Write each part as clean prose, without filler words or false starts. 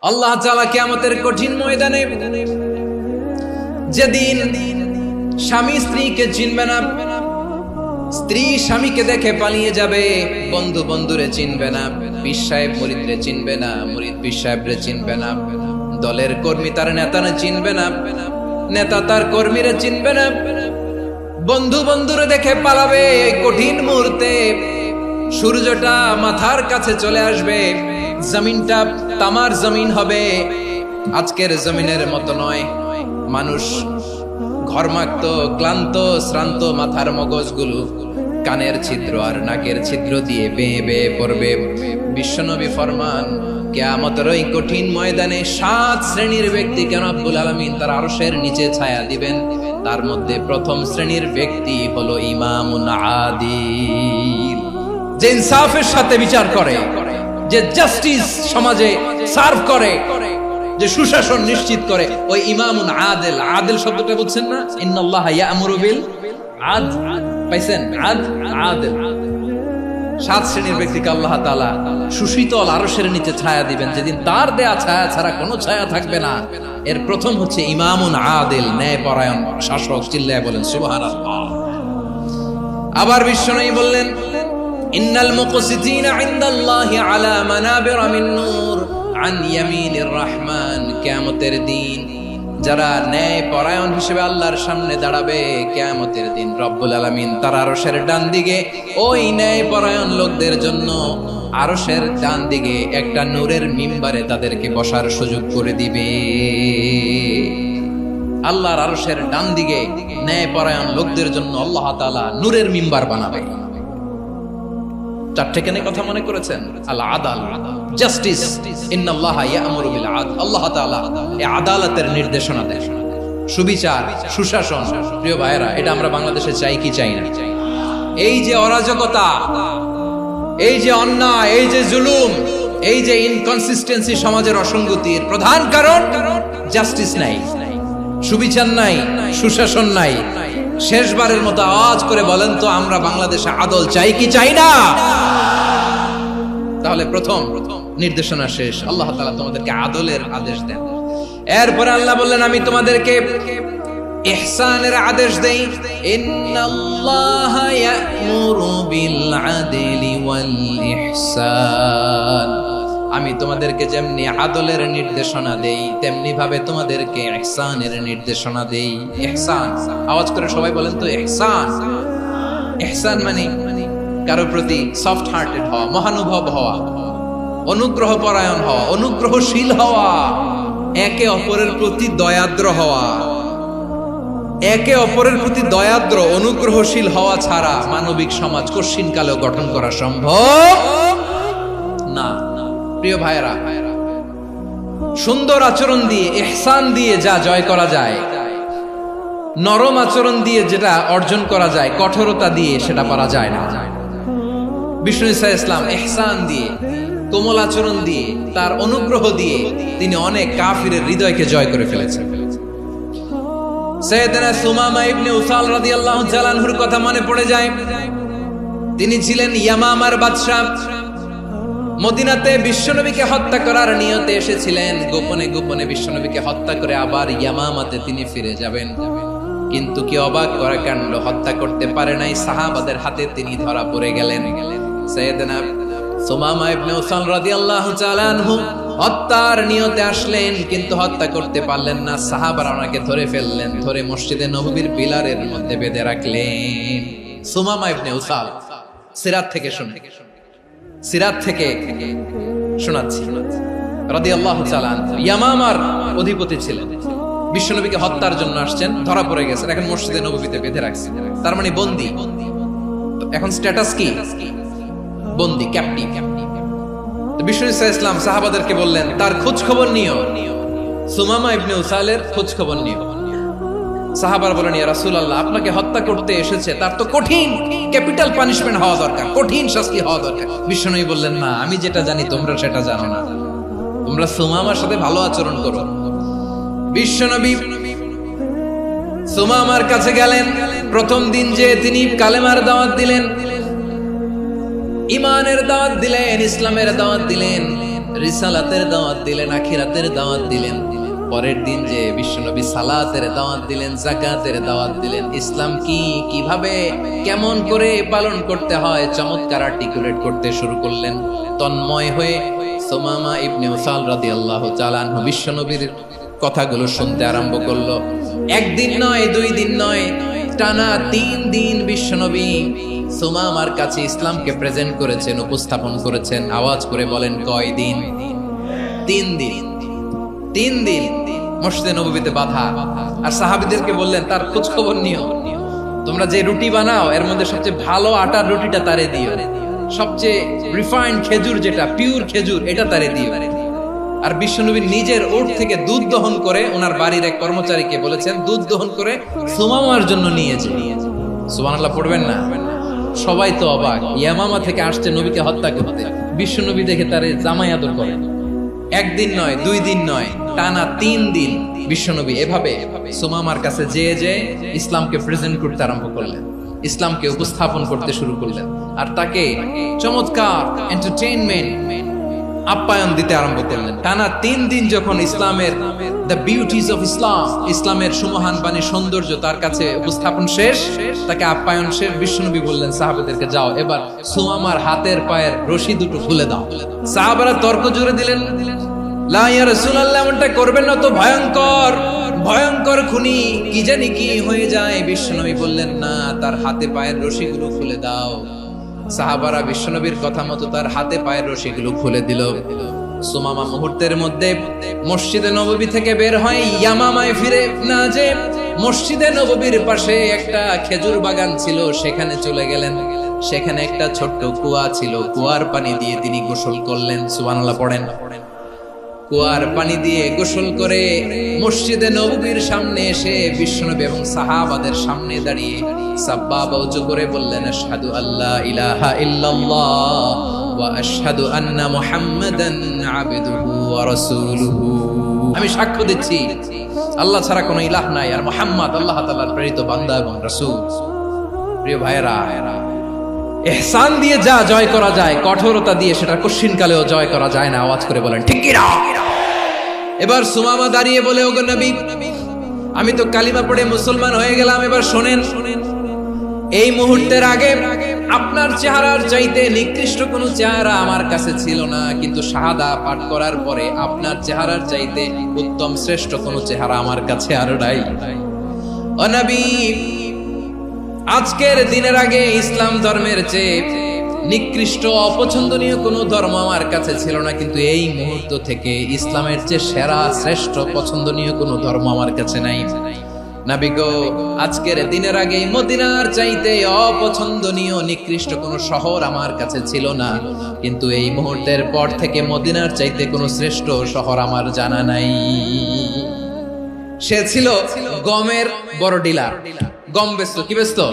আল্লাহ তাআলা কিয়ামতের কঠিন ময়দানে যেদিন স্বামী স্ত্রীকে চিনবে না, স্ত্রী স্বামীকে দেখে পালিয়ে যাবে, বন্ধু বন্ধুরে চিনবে না, পীর সাহেব মুরিদরে চিনবে না, মুরিদ পীর সাহেবরে চিনবে না, দলের কর্মী তার নেতারে চিনবে না, নেতা তার কর্মীরে চিনবে না, বন্ধু বন্ধুরে দেখে পালাবে। এই কঠিন মুহূর্তে সূর্যটা মাথার কাছে চলে আসবে, জমিনটা তামার জমিন হবে, আজকের জমিনের মতো নয়। মানুষ ঘর্মাক্ত, ক্লান্ত, শ্রান্ত মাথার মগজগুলো কানের ছিদ্র আর নাকের ছিদ্র দিয়ে বেয়ে বেয়ে পড়বে। বিশ্বনবী ফরমান, কিয়ামতের ওই কঠিন ময়দানে 7 শ্রেণীর ব্যক্তিকে রব্বুল আলামিন তার আরশের নিচে ছায়া দিবেন। তার মধ্যে প্রথম শ্রেণীর ব্যক্তি হলো ইমামুন আদিল, যে ইনসাফের সাথে বিচার করে, যে জাস্টিস সমাজে সার্ভ করে, যে সুশাসন নিশ্চিত করে, ওই ইমামুন আদিল। আদিল শব্দটা বুঝছেন না? ইন্নাল্লাহা ইয়া'মুরু বিল আদল, পাইছেন? আদিল। 7 শ্রেণীর ব্যক্তিকে আল্লাহ তাআলা সুশীতল আরশের নিচে ছায়া দিবেন, যেদিন তার দেয়া ছায়া ছাড়া কোনো ছায়া থাকবে না। এর প্রথম হচ্ছে ইমামুন আদিল, ন্যায়পরায়ণ শাসক। চিল্লায় বলেন সুবহানাল্লাহ। আবার বিশ্বনবী বললেন, ইন্নাল মুকসিতিনা ইনদাল্লাহি আলা মানাবির মিন নূর আন ইয়ামিনির রহমান। কিয়ামতের দিন যারা ন্যায় পরায়ণ হিসেবে আল্লাহর সামনে দাঁড়াবে, কিয়ামতের দিন রব্বুল আলামিন তার আরশের ডান দিকে ওই ন্যায় পরায়ণ লোকদের জন্য আরশের ডান দিকে একটা নূরের মিম্বারে তাদেরকে বসার সুযোগ করে দিবে। আল্লাহর আরশের ডান দিকে ন্যায় পরায়ণ লোকদের জন্য আল্লাহ তাআলা নূরের মিম্বার বানাবে। 4টে কেন কথা মনে করেছেন? আল আদাল, জাস্টিস। ইন্নাল্লাহা ইয়া'মুরু বিল আদল। আল্লাহ তাআলা এই আদালতের নির্দেশনা দেন, সুবিচার, সুশাসন। প্রিয় ভাইরা, এটা আমরা বাংলাদেশে চাই কি চাই না? এই যে অরাজকতা, এই যে অন্যায়, এই যে জুলুম, এই যে ইনকনসিস্টেন্সি সমাজের অসঙ্গতির প্রধান কারণ জাস্টিস নাই, সুবিচার নাই, সুশাসন নাই। শেষবারের মতো আওয়াজ করে বলেন তো, আমরা বাংলাদেশে আদল চাই কি চাই না? তাহলে প্রথম নির্দেশনা শেষ, আল্লাহ তাআলা তোমাদেরকে আদলের আদেশ দেন। এরপরে আল্লাহ বললেন, আমি তোমাদেরকে ইহসানের আদেশ দেই। ইন্নাল্লাহা ইয়া'মুরু বিল আদলি ওয়াল ইহসান। আমি তোমাদেরকে যেমনি আদলের নির্দেশনা দেই, তেমনি ভাবে তোমাদেরকে ইহসানের নির্দেশনা দেই। ইহসান, আওয়াজ করে সবাই বলেন তো ইহসান। ইহসান মানে কারো প্রতি সফট হার্টেড হওয়া, মহানুভব হওয়া, অনুগ্রহ পরায়ণ হওয়া, অনুগ্রহশীল হওয়া, একে অপরের প্রতি দয়াদ্র হওয়া। একে অপরের প্রতি দয়াদ্র, অনুগ্রহশীল হওয়া ছাড়া মানবিক সমাজ কশিনকালেও গঠন করা সম্ভব না। প্রিয় ভাইরা, সুন্দর আচরণ দিয়ে, ইহসান দিয়ে যা জয় করা যায়, নরম আচরণ দিয়ে যেটা অর্জন করা যায়, কঠোরতা দিয়ে সেটা পারা যায় না। বিষ্ণু ঈসা ইসলাম ইহসান দিয়ে, কোমল আচরণ দিয়ে, তার অনুগ্রহ দিয়ে তিনি অনেক কাফিরের হৃদয়কে জয় করে ফেলেছেন। সাইয়েদনা সুমামা ইবনে উসাল রাদিয়াল্লাহু তাআলা আনহুর কথা মনে পড়ে যায়। তিনি ছিলেন ইয়ামামার বাদশা। মদিনাতে বিশ্বনবীকে হত্যা করার নিয়তে এসেছিলেন, গোপনে গোপনে বিশ্বনবীকে হত্যা করে আবার ইয়ামামাতে তিনি ফিরে যাবেন। কিন্তু কি অবাক করা কাণ্ড, হত্যা করতে পারে নাই, সাহাবাদের হাতে তিনি ধরা পড়ে গেলেন। সাইয়েদনা সুমামা ইবনে উসাল রাদিয়াল্লাহু তাআলা আনহু হত্যার নিয়তে আসলেন, কিন্তু হত্যা করতে পারলেন না। সাহাবারা ওনাকে ধরে ফেললেন, ধরে মসজিদে নববীর পিলারের মধ্যে বেঁধে রাখলেন। সুমামা ইবনে উসাল, সিরাত থেকে শুনে, সিরাত থেকে শোনাচ্ছি, রাদিয়াল্লাহু তাআলা আনহু ইয়ামামার অধিপতি ছিলেন। বিশ্বনবীকে হত্যার জন্য আসছেন, ধরা পড়ে গেছেন, এখন মসজিদে নববীতে বেঁধে রাখছে, তার মানে বন্দী। এখন স্ট্যাটাস কি? বন্দী, ক্যাপ্টিভ। বিষ্ণু ঈসা ইসলাম সাহাবাদেরকে বললেন, তার খোঁজ খবর নিও, সুমামা ইবনে উসালের খোঁজ খবর নিও। সাহাবারা বলেন, ইয়া রাসূলুল্লাহ, আপনাকে হত্যা করতে এসেছে, তার তো কঠিন ক্যাপিটাল পানিশমেন্ট হওয়া দরকার, কঠিন শাস্তি হওয়া দরকার। বিশ্বনবী বললেন, না, আমি যেটা জানি তোমরা সেটা জানো না, তোমরা সুমামার সাথে ভালো আচরণ করো। বিশ্বনবী সুমামার কাছে গেলেন। প্রথম দিন যে তিনি কালেমার দাওয়াত দিলেন, ইমানের দাওয়াত দিলেন, ইসলামের দাওয়াত দিলেন, রিসালাতের দাওয়াত দিলেন, আখিরাতের দাওয়াত দিলেন। পরের দিন যে বিশ্বনবী সালাতের দাওয়াত দিলেন, যাকাতের দাওয়াত দিলেন, ইসলাম কি, কিভাবে, কেমন করে পালন করতে হয় চমৎকার আর্টিকুলেট করতে শুরু করলেন। তন্ময় হয়ে সুমামা ইবনে উসাল রাদিয়াল্লাহু তাআলা আনহু বিশ্বনবীর কথাগুলো শুনতে আরম্ভ করলো। একদিন নয়, 2 দিন নয়, টানা 3 দিন বিশ্বনবী সুমামার কাছে ইসলামকে প্রেজেন্ট করেছেন, উপস্থাপন করেছেন। আওয়াজ করে বলেন, কয় দিন? 3 দিন। 3 দিন মসজিদে নববীতে বাধা। আর সাহাবীদেরকে বললেন, তার খোঁজ খবর নিও, তোমরা যে রুটি বানাও এর মধ্যে সবচেয়ে ভালো আটার রুটিটা তারে দিও, সবচেয়ে রিফাইন্ড খেজুর, যেটা পিওর খেজুর, এটা তারে দিও। আর বিশ্বনবী নিজের ওট থেকে দুধ দহন করে ওনার বাড়ির এক কর্মচারীকে বলেছেন, দুধ দহন করে সুমামার জন্য নিয়েছে। সুবহানাল্লাহ পড়বেন না? সবাই তো অবাক, ইয়ামামা থেকে আসছে নবীকে হত্যা করতে, বিশ্বনবী দেখে তারে জামাই আদর করে। একদিন নয়, 2 দিন নয়, টানা 3 দিন বিশ্বনবী এভাবে সুমামার কাছে যেয়ে ইসলামকে প্রেজেন্ট করতে আরম্ভ করলেন, ইসলামকে উপস্থাপন করতে শুরু করলেন। আর তাকে চমৎকার এন্টারটেইনমেন্ট, আপ্যায়ন দিতে আরম্ভ করলেন। টানা 3 দিন যখন ইসলামের দ্য বিউটিজ অফ ইসলাম, ইসলামের সুমহান বাণী, সৌন্দর্য তার কাছে উপস্থাপন শেষ, তাকে আপ্যায়ন শেষ, বিশ্বনবী বললেন সাহাবাদেরকে, যাও এবার সুমামার হাতের পায়ের রশি দুটো খুলে দাও। সাহাবারা তর্ক জুড়ে দিলেন, লা ইয়া রাসূলুল্লাহ, এমনটা করবেন না তো, ভয়ঙ্কর ভয়ঙ্কর খুনি, কি জানি কি হয়ে যায়। বিশ্বনবী বললেন, না, তার হাতে পায়ের রশিগুলো খুলে দাও। সাহাবারা বিশ্বনবীর কথা মতো তার হাতে পায়ের রশিগুলো খুলে দিল। সুমামা মুহূর্তের মধ্যে মসজিদে নববী থেকে বের হয়, ইয়ামামায় ফিরে না যে মসজিদে নববীর পাশে একটা খেজুর বাগান ছিল, সেখানে চলে গেলেন। সেখানে একটা ছোট্ট কুয়া ছিল, কুয়ার পানি দিয়ে তিনি গোসল করলেন। সুবহানাল্লাহ পড়েন। কুয়ার পানি দিয়ে গোসল করে মসজিদে নববীর সামনে এসে বিশ্বনবী এবং সাহাবাদের সামনে দাঁড়িয়ে সাব্বাবা উঁচু করে বললেন, আশহাদু আল্লা ইলাহা ইল্লাল্লাহ ওয়া আশহাদু আন্না মুহাম্মাদান আবদুহু ওয়া রাসূলুহু। আমি সাক্ষ্য দিচ্ছি আল্লাহ ছাড়া কোনো ইলাহ নাই, আর মুহাম্মদ আল্লাহ তাআলার প্রেরিত বান্দা এবং রাসূল। প্রিয় ভাইরা, ইহসান দিয়ে যা জয় করা যায়, কঠোরতা দিয়ে সেটা কঠিনকালেও জয় করা যায় না। আওয়াজ করে বলেন, ঠিক কি না? এবার সুমামা দাঁড়িয়ে বলে, ওগো নবী, আমি তো কালিমা পড়ে মুসলমান হয়ে গেলাম, এবার শোনেন, এই মুহূর্তের আগে আপনার চেহারার চাইতে নিকৃষ্ট কোনো চেহারা আমার কাছে ছিল না, কিন্তু শাহাদা পাঠ করার পরে আপনার চেহারার চাইতে উত্তম শ্রেষ্ঠ কোনো চেহারা আমার কাছে আর নাই। ও নবী, আজকের দিনের আগে ইসলাম ধর্মের চেয়ে নিকৃষ্ট অপছন্দনীয় কোনো ধর্ম আমার কাছে ছিল না, কিন্তু এই মুহূর্ত থেকে ইসলামের চেয়ে সেরা শ্রেষ্ঠ পছন্দনীয় কোনো ধর্ম আমার কাছে নাই। নবী গো, আজকের দিনের আগে মদিনার চাইতে অপছন্দনীয় নিকৃষ্ট কোনো শহর আমার কাছে ছিল না, কিন্তু এই মুহূর্তের পর থেকে মদিনার চাইতে কোনো শ্রেষ্ঠ শহর আমার জানা নাই। সে ছিল গমের বড় ডিলার, গম বেচতো। কি বেচতো?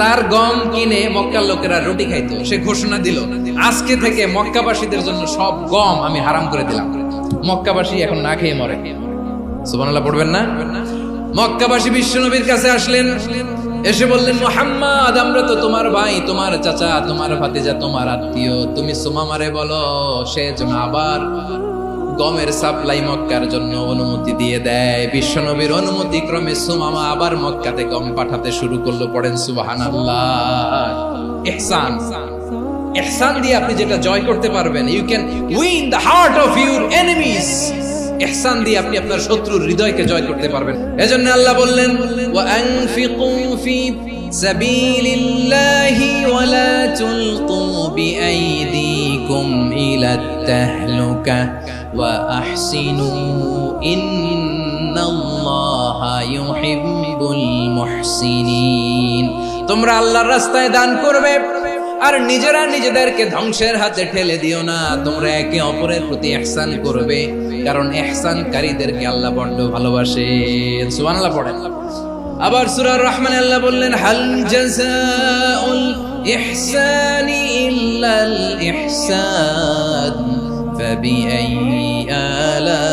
তার গম কিনে মক্কার লোকেরা রুটি খাইতো। সে ঘোষণা দিল, আজকে থেকে মক্কাবাসীদের জন্য সব গম আমি হারাম করে দিলাম, মক্কাবাসী এখন না খেয়ে মরে। সুবহানাল্লাহ পড়বেন না? মক্কাবাসী বিশ্বনবীর কাছে আসলেন, এসে বললেন, মুহাম্মদ, আমরা তো তোমার ভাই, তোমার চাচা, তোমার ভাতিজা, তোমার আত্মীয়, তুমি সুমামারে বলো সে যেন আবার গমের সাপ্লাই মক্কার জন্য অনুমতি দিয়ে দেয়। বিশ্বনবীর অনুমতি ক্রমে সুমামা আবার মক্কাতে গম পাঠাতে শুরু করলো। পড়েন সুবহানাল্লাহ। ইহসান, ইহসান দিয়ে আপনি যেটা জয় করতে পারবেন, you can win the heart of your enemies. ইহসান দিয়ে আপনি আপনার শত্রুর হৃদয়কে জয় করতে পারবেন। এজন্য আল্লাহ বললেন, ওয়া আনফিকু ফি সাবিলিল্লাহি ওয়া লা তুলকু বিআইদিকুম ইলাত তাহলুকা ওয়া আহসিনু ইন্নাল্লাহা ইউহিব্বুল মুহসিনিন। তোমরা আল্লাহর রাস্তায় দান করবে আর নিজেরা নিজেদেরকে ধ্বংসের হাতে ঠেলে দিও না। তোমরা একে অপরের প্রতি ইহসান করবে, কারণ ইহসানকারীদেরকে আল্লাহ বড় ভালোবাসেন। সুবহানাল্লাহ পড়েন। আবার সূরা রহমানে আল্লাহ বললেন, হাল জাযাউল ইহসানি ইল্লাল ইহসান ফাবিআইয়ি আলা,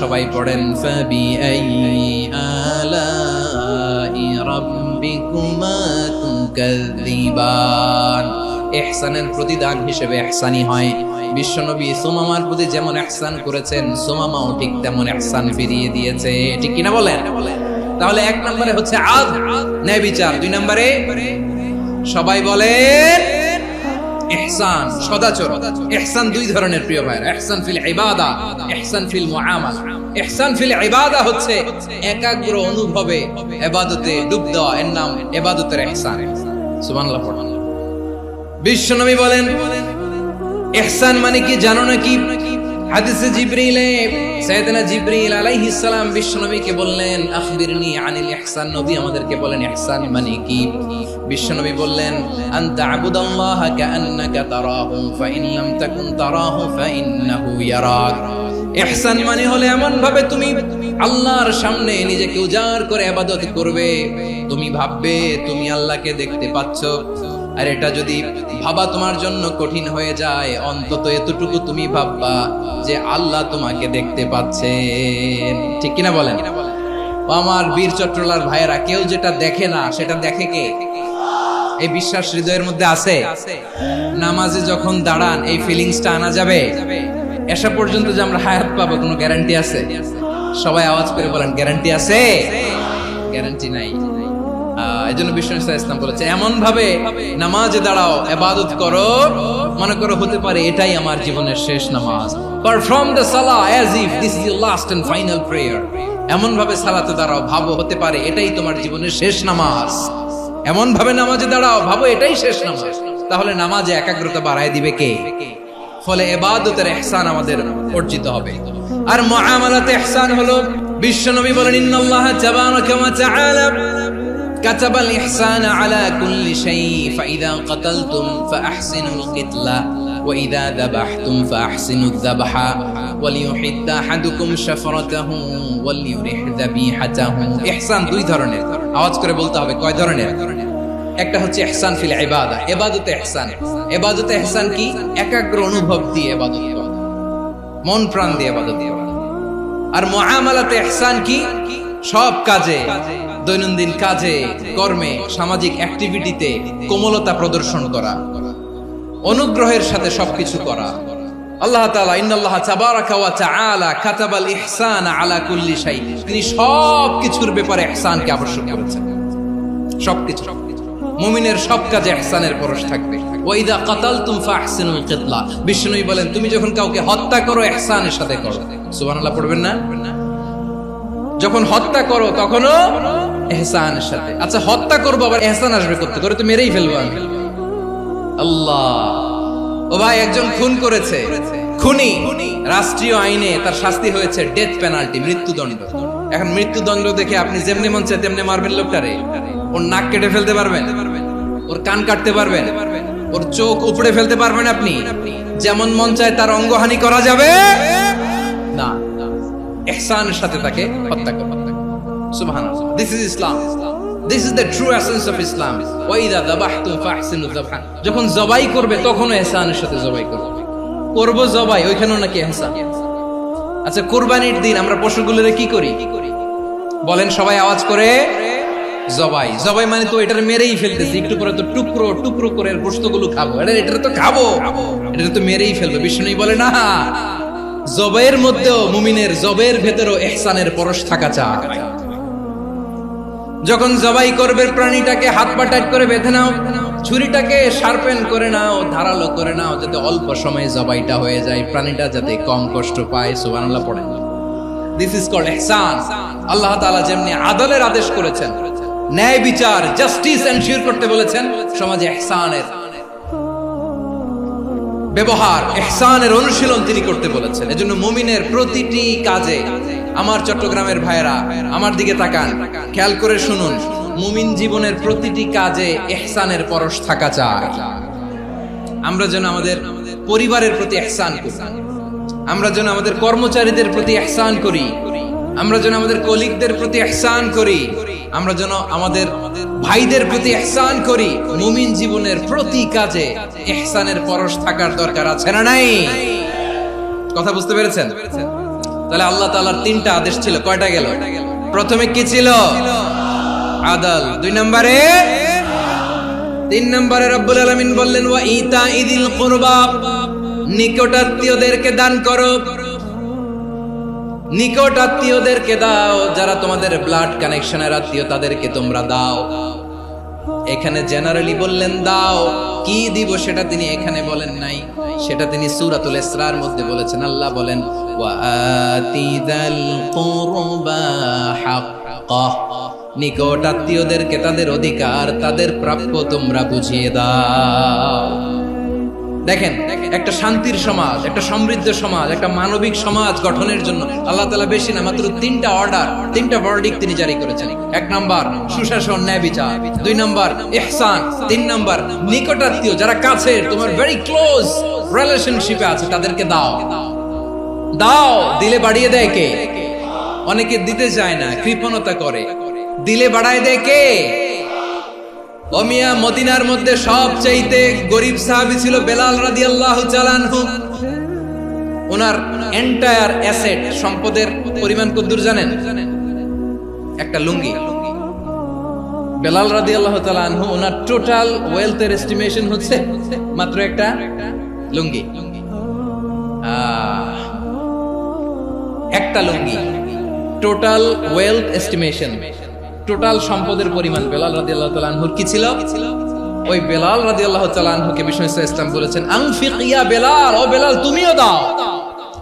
সবাই পড়েন, ফাবিআইয়ি আলাই রাব্বিকুমা তুকাযযিবান। ইহসানের প্রতিদান হিসেবে ইহসানি হয়। বিশ্বনবী সুমামার প্রতি যেমন ইহসান করেছেন, সুমামাও ঠিক তেমন ইহসান ফিরিয়ে দিয়েছে। ঠিক কিনা বলেন? তাহলে এক নম্বরে হচ্ছে ন্যায় বিচার, দুই নম্বরে সবাই বলে ইহসান, সদাচরণ। ইহসান দুই ধরনের প্রিয় ভাইরা, ইহসান ফিল ইবাদা, ইহসান ফিল মুআমালা। ইহসান ফিল ইবাদা হচ্ছে একাগ্র অনুভবে ইবাদতে ডুব দেওয়া, এর নাম ইবাদতের ইহসান। সুবহানাল্লাহ পড়ুন। বিশ্বনবী বলেন ইহসান মানে কি জানো নাকি? হাদিসে জিবরিলে সাইয়েদনা জিবরিল আলাইহিস সালাম বিশ্বনবীকে বললেন আখবিরনি আনিল ইহসান। নবী আমাদেরকে বলেন ইহসান মানে কি? বিশ্বনবী বললেন আনতা আবুদাল্লাহা কাআন্নাকা তারাহু ফাইন লাম তাকুন তারাহু ফাইন্নাহু ইয়ারাক। ইহসান মানে হলো এমন ভাবে তুমি আল্লাহর সামনে নিজেকে উজাড় করে ইবাদত করবে, তুমি ভাববে তুমি আল্লাহকে দেখতে পাচ্ছ। আর এটা যদি ভাবা তোমার জন্য কঠিন হয়ে যায়, অন্তত এতটুকু তুমি ভাববা যে আল্লাহ তোমাকে দেখতে পাচ্ছেন। ঠিক কিনা বলেন? আমার বীর চট্টলার ভাইয়েরা, কেউ যেটা দেখে না সেটা দেখে কে? এই বিশ্বাস হৃদয়ের মধ্যে আছে? নামাজে যখন দাঁড়ান এই ফিলিংসটা আনা যাবে? এসা পর্যন্ত যে আমরা হায়াত পাবো কোনো গ্যারান্টি আছে? সবাই আওয়াজ করে বলেন গ্যারান্টি আছে? গ্যারান্টি নাই। এজন্য বিষ্ণু ইসলাম বলেছে এমন ভাবে নামাজে দাঁড়াও, ইবাদত করো, মনে করো হতে পারে এটাই আমার জীবনের শেষ নামাজ। Perform the salah as if this is your last and final prayer. এমন ভাবে সালাতে দাঁড়াও, ভাবো হতে পারে এটাই তোমার জীবনের শেষ নামাজ। এমন ভাবে নামাজে দাঁড়াও, ভাবো এটাই শেষ নামাজ। তাহলে নামাজে একাগ্রতা বাড়ায় দিবে কে? ফলে ইবাদতের ইহসান আমাদের অর্জিত হবে। আর মুআমালাতে ইহসান হলো, বিশ্বনবী বলেন ইন্নাল্লাহা তাবারাকা ওয়া তাআলা كتب الإحسان على كل شيء فإذا قتلتم فأحسنوا القتلة وإذا ذبحتم فأحسنوا الذبح وليحد أحدكم شفرته وليرح ذبيحته। ইহসান দুই ধরনের, আওয়াজ করে বলতে হবে কয় ধরনের? একটা হচ্ছে ইহসান ফিল ইবাদা, ইবাদতে ইহসান। ইবাদতে ইহসান কি? একাগ্র অনুভব দিয়ে ইবাদত করা, মন প্রাণ দিয়ে ইবাদত করা। আর মুআমালাতে ইহসান কি? সব কাজে, দৈনন্দিন কাজে, কর্মে, সামাজিক অ্যাক্টিভিটিতে কোমলতা প্রদর্শন করা, অনুগ্রহের সাথে সবকিছু করা। আল্লাহ তাআলা ইন্নাল্লাহা তাবারাকা ওয়া তাআলা কাতাবাল ইহসান আলা কুল্লি শাই, তিনি সবকিছুর ব্যাপারে ইহসানকে আবশ্যক করেছেন। সবকিছু, মুমিনের সব কাজে ইহসানের পরশ থাকবে। ওয়া ইযা কাতালতুম ফাহসিনুল কিতলা, বিষ্ণুই বলেন তুমি যখন কাউকে হত্যা করো ইহসানের সাথে করো। সুবহানাল্লাহ পড়বেন না? যখন হত্যা করো তখনও ইহসানের সাথে। আচ্ছা হত্যা করবো আবার ইহসান আসবে করতে, করে তো মেরেই ফেলবো আমি। আল্লাহ, ও ভাই একজন খুন করেছে, খুনি, রাষ্ট্রীয় আইনে তার শাস্তি হয়েছে ডেথ পেনাল্টি, মৃত্যুদণ্ড। এখন মৃত্যুদণ্ড দেখে আপনি যেমনি মন চায় তেমনি মারবেন লোকটারে? ওর নাক কেটে ফেলতে পারবেন? ওর কান কাটতে পারবেন? ওর চোখ উপড়ে ফেলতে পারবেন আপনি? যেমন মন চায় তার অঙ্গহানি করা যাবে না। ইহসানের সাথে তাকে হত্যা করো। সুবহানাল্লাহ, this is Islam, this is the true essence of Islam. ওয়া ইযা যাবাহতুম ফাহসিনু যাবহা, যখন জবাই করবে তখনও ইহসানের সাথে জবাই করবে। করব জবাই, ওইখানেও নাকি ইহসান। আচ্ছা কুরবানির দিন আমরা পশুগুলোরে কি করি বলেন সবাই আওয়াজ করে? জবাই। জবাই মানে তো এটার মেরেই ফেলতেছি, একটু পরে তো টুকরো টুকরো করে গোশতগুলো খাবো, এটা তো খাবো, এটা তো মেরেই ফেলবো। বিষ্ণুই বলে না, জবাইয়ের মধ্যেও মুমিনের জবের ভেতরেও ইহসানের পরশ থাকা চাই। যখন জবাই করবে প্রাণীটাকে হাত পা টাইট করে বেঁধে নাও, ছুরিটাকে শার্পেন করে নাও, ধারালো করে নাও, যাতে অল্প সময়ে জবাইটা হয়ে যায়, প্রাণীটা যাতে কম কষ্ট পায়। সুবহানাল্লাহ পড়েন। দিস ইজ কল্ড ইহসান। আল্লাহ তাআলা যেমনি আদলের আদেশ করেছেন, ন্যায় বিচার, জাস্টিস এনশিওর করতে বলেছেন, সমাজে ইহসানের ব্যবহার, ইহসানের অনুশীলন তিনি করতে বলেছেন। এজন্য মুমিনের প্রতিটি কাজে, আমার চট্টগ্রামের ভাইরা আমার দিকে তাকান, খেয়াল করে শুনুন, মুমিন জীবনের প্রতিটি কাজে ইহসানের পরশ থাকা চাই। আমরা যেন আমাদের পরিবারের প্রতি ইহসান করি, আমরা যেন আমাদের কর্মচারীদের প্রতি ইহসান করি, আমরা যেন আমাদের কলিগদের প্রতি ইহসান করি, আমরা যেন আমাদের ভাইদের প্রতি ইহসান করি। মুমিন জীবনের প্রতি কাজে ইহসানের পরশ থাকার দরকার আছে না নাই? কথা বুঝতে পেরেছেন? তাহলে আল্লাহ তাআলার তিনটা আদেশ ছিল, কয়টা গেল? প্রথমে কি ছিল? আদল। দুই নম্বরে, তিন নম্বরে রব্বুল আলামিন বললেন ওয়া ইতাইদিল কুরবা, নিকটাত্মীয়দেরকে দান করো, নিকট আত্মীয়দেরকে দাও, যারা তোমাদের ব্লাড কানেকশনের আত্মীয় তাদেরকে তোমরা দাও। এখানে জেনারেলি বললেন দাও, কি দিব সেটা তিনি এখানে বলেন নাই, সেটা তিনি সূরাতুল ইসরার মধ্যে বলেছেন। আল্লাহ বলেন ওয়া আতিদাল কুরবা হাক্কাহ, নিকট আত্মীয়দেরকে তাদের অধিকার, তাদের প্রাপ্য তোমরা বুঝিয়ে দাও। দেখেন, একটা শান্তির সমাজ, একটা সমৃদ্ধ সমাজ, একটা মানবিক সমাজ গঠনের জন্য আল্লাহ তাআলা বেশি না মাত্র তিনটা অর্ডার, তিনটা ভার্ডিক্ট তিনি জারি করেছেন। এক নাম্বার সুশাসন, ন্যায় বিচার। দুই নাম্বার ইহসান। তিন নাম্বার নিকটাত্মীয়, যারা কাছে তোমার ভেরি ক্লোজ রিলেশনশিপে আছে তাদেরকে দাও। দাও, দিলে বাড়িয়ে দেয় কে? অনেকে দিতে চায় না, কৃপণতা করে। দিলে বাড়ায় দেয় কে? ওমিয়া মদিনার মধ্যে সবচাইতে গরিব সাহাবী ছিল বেলাল রাদিয়াল্লাহু তাআলা আনহু। ওনার এন্টায়ার অ্যাসেট, সম্পদের পরিমাণ কতদূর জানেন? একটা লুঙ্গি। বেলাল রাদিয়াল্লাহু তাআলা আনহু, ওনার টোটাল ওয়েলথের এস্টিমেশন হচ্ছে মাত্র একটা লুঙ্গি। একটা লুঙ্গি, টোটাল ওয়েলথ এস্টিমেশন, টোটাল সম্পদের পরিমাণ বেলাল রাদিয়াল্লাহু তাআলা আনহুর কি ছিল? ওই বেলাল রাদিয়াল্লাহু তাআলা আনহুকে বিষ্ণু ইসলাম বলেছেন আনফিক ইয়া বেলাল, ও বেলাল তুমিও দাও।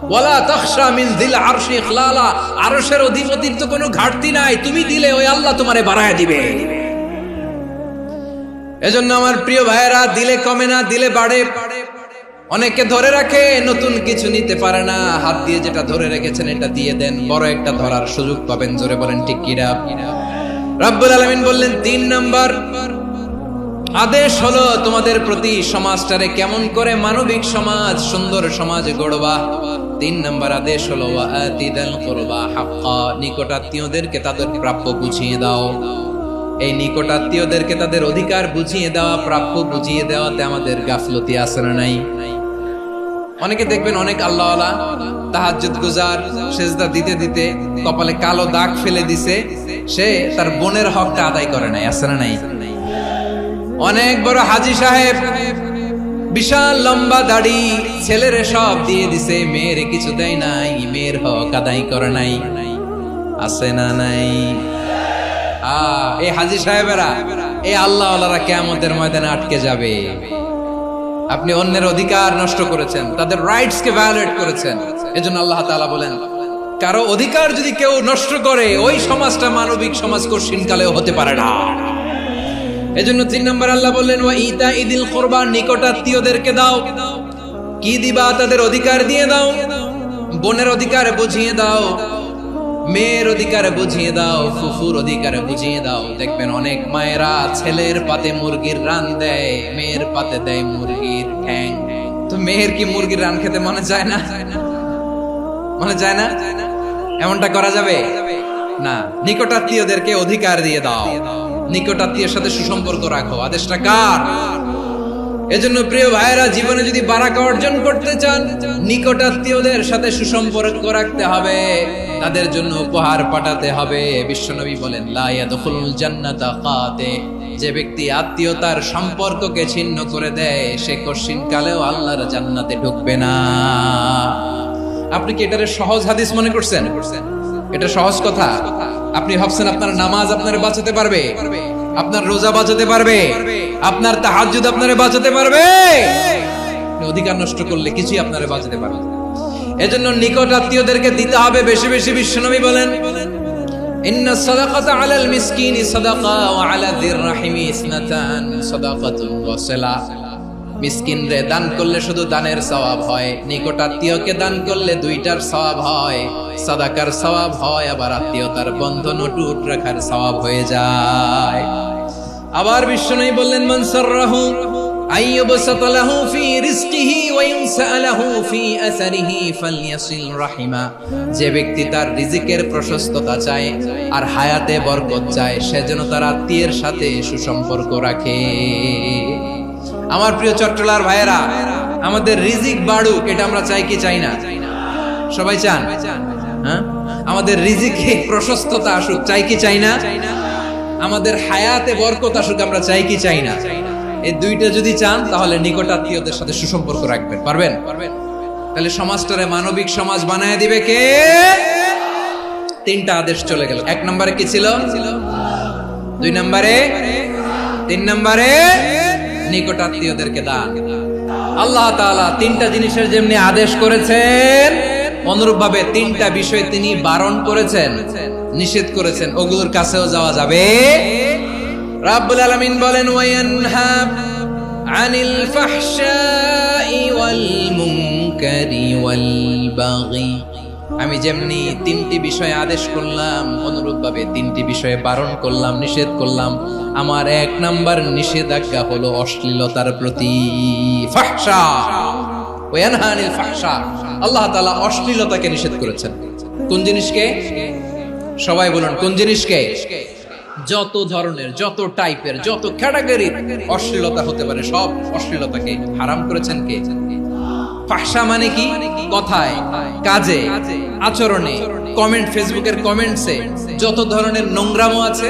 ওয়ালা তাখশা মিন যিল আরশি ইখলালা, আরশের অধিপতির তো কোনো ঘাটতি নাই, তুমি দিলে ওই আল্লাহ তোমারে বাড়ায় দিবে। এজন্য আমার প্রিয় ভাইয়েরা, দিলে কমে না, দিলে বাড়ে। অনেকে ধরে রাখে, নতুন কিছু নিতে পারে না, হাত দিয়ে যেটা ধরে রেখেছেন এটা দিয়ে দেন, বড় একটা ধরার সুযোগ পাবেন। জোরে বলেন ঠিক কিনা? রব্বুল আলামিন বললেন ৩ নাম্বার আদেশ হলো তোমাদের প্রতি সমাজটারে কেমন করে মানবিক সমাজ, সুন্দর সমাজ গড়বা। ৩ নাম্বার আদেশ হলো ওয়া আতিদাল কুরবা হাক্কা, নিকটাত্মীয়দেরকে তাদের প্রাপ্য বুঝিয়ে দাও। এই নিকটাত্মীয়দেরকে তাদের অধিকার বুঝিয়ে দেওয়া, প্রাপ্য বুঝিয়ে দেওয়াতে আমাদের গাফলতি আছে না নাই? অনেকে দেখবেন অনেক আল্লাহওয়ালা তাহাজ্জুদ গুজার, সেজদা দিতে দিতে কপালে কালো দাগ ফেলে দিছে, সে তার বোনের হকটা আদায় করে নাই, আছে না নাই? অনেক বড় হাজী সাহেব, বিশাল লম্বা দাড়ি, ছেলেরে সব দিয়ে দিছে, মেয়েরে কিছু দেয় নাই, মেয়ের হক আদায় করে নাই, আছে না নাই? এই হাজী সাহেবেরা, এই আল্লাহওয়ালারা কিয়ামতের ময়দানে আটকে যাবে। আপনি অন্যের অধিকার নষ্ট করেছেন, তাদের রাইটস কে ভায়োলেট করেছেন। এজন্য আল্লাহ তাআলা বলেন, কারো অধিকার যদি কেউ নষ্ট করে, ওই সমাজটা মানবিক সমাজ কঠিনকালেও হতে পারে না। এজন্য ৩ নম্বর আল্লাহ বললেন ওয়া ইতা ইদিল কুরবা, নিকটাত্মীয়দেরকে দাও। কি দিবা? তাদের অধিকার দিয়ে দাও। বোনের অধিকার বুঝিয়ে দাও, মেয়ের অধিকার বুঝিয়ে দাও, ফুফুর অধিকার বুঝিয়ে দাও। দেখবেন অনেক মায়েরা ছেলের পাতে মুরগির রান দেয়, মেয়ের পাতে দেয় মুরগির ঠ্যাং। তো মেয়ের কি মুরগির রান খেতে মনে চায় না? মনে চায় না? এমনটা করা যাবে না। নিকটাত্মীয়দেরকে অধিকার দিয়ে দাও, নিকটাত্মীয়ের সাথে সুসম্পর্ক রাখো। আদেশটা কার? এজন্য প্রিয় ভাইয়েরা, জীবনে যদি বারাকা অর্জন করতে চান, নিকটাত্মীয়দের সাথে সুসম্পর্ক রাখতে হবে, তাদের জন্য উপহার পাঠাতে হবে। বিশ্বনবী বলেন লা ইয়াদখুলুল জান্নাতা কাতে, যে ব্যক্তি আত্মীয়তার সম্পর্ককে ছিন্ন করে দেয়, সে কশিনকালেও আল্লাহর জান্নাতে ঢুকবে না। আপনি কি এটারে সহজ হাদিস মনে করছেন? এটা সহজ কথা। আপনি ভাবছেন আপনার নামাজ আপনারে বাঁচাতে পারবে, আপনার রোজা বাঁচাতে পারবে, আপনার তাহাজ্জুদ আপনারে বাঁচাতে পারবে? অধিকার নষ্ট করলে কিছুই আপনারে বাঁচাতে পারবে না। এজন্য নিকট আত্মীয়দেরকে দিতে হবে বেশি বেশি। বিশ্বনবী বলেন ইন্না সাদাকাতা আলাল মিসকিনি সাদাকা ওয়া আলা যির রাহিমি ইসনাতান সাদাকাতুন ওয়া সিলা। মিসকিনরে দান করলে শুধু দানের সওয়াব হয়, নিকট আত্মীয়কে দান করলে দুইটার সওয়াব হয়, সাদাকার সওয়াব হয়, আবার আত্মীয়তার বন্ধন অটুট রাখার সওয়াব হয়ে যায়। আবার বিশ্বনবী বললেন মান সাররাহু আইয়ুবসাতা লাহু ফি রিজকিহি ওয়া ইউনসা লাহু ফি আসারিহি ফালইয়াসিল রাহিমা। যে ব্যক্তি তার রিজিকের প্রশস্ততা চায় আর হায়াতে বরকত চায়, সে যেন তার আত্মীয়ের সাথে সুসম্পর্ক রাখে। আমার প্রিয় চট্টলার ভাইয়েরা, আমাদের রিজিক বাড়ুক, এটা আমরা চাই কি চাই না? সবাই চান? হ্যাঁ, আমাদের রিজিকে প্রশস্ততা আসুক, চাই কি চাই না? আমাদের হায়াতে বরকত আসুক, আমরা চাই কি চাই না? এই দুইটা যদি চান, তাহলে নিকট আত্মীয়দের সাথে সুসম্পর্ক রাখবেন। পারবেন? তাহলে সমাজটারে মানবিক সমাজ বানায় দিবে কে? তিনটা আদেশ চলে গেল। এক নম্বরে কি ছিল? 2 নম্বরে, 3 নম্বরে নিকটাত্মীয়দেরকে দান। আল্লাহ তাআলা তিনটা জিনিসের যেমনি আদেশ করেছেন, অনুরূপভাবে তিনটা বিষয় তিনি বারণ করেছেন, নিষেধ করেছেন, ওগুলোর কাছেও যাওয়া যাবে। রাব্বুল আলামিন বলেন, ওয়ায়ানহা আনিল ফাহশাই ওয়াল মুনকারি ওয়াল বাগি। আমি যেমনি তিনটি বিষয়ে আদেশ করলাম, অনুরূপভাবে তিনটি বিষয়ে বারণ করলাম, নিষেধ করলাম। আমার 1 নাম্বার নিষেধাজ্ঞা হলো অশ্লীলতার প্রতি। ফাহশা, ওয়ায়ানহা আনিল ফাহশা, আল্লাহ তাআলা অশ্লীলতাকে নিষেধ করেছেন। কোন জিনিসকে? সবাই বলুন, কোন জিনিসকে? যত ধরনের, যত টাইপের, যত ক্যাটাগরির অশ্লীলতা হতে পারে, সব অশ্লীলতাকে হারাম করেছেন কে? ফাহশা মানে কি? কথায়, কাজে, আচরণে, কমেন্ট, ফেসবুকের কমেন্টসে যত ধরনের নোংরামো আছে,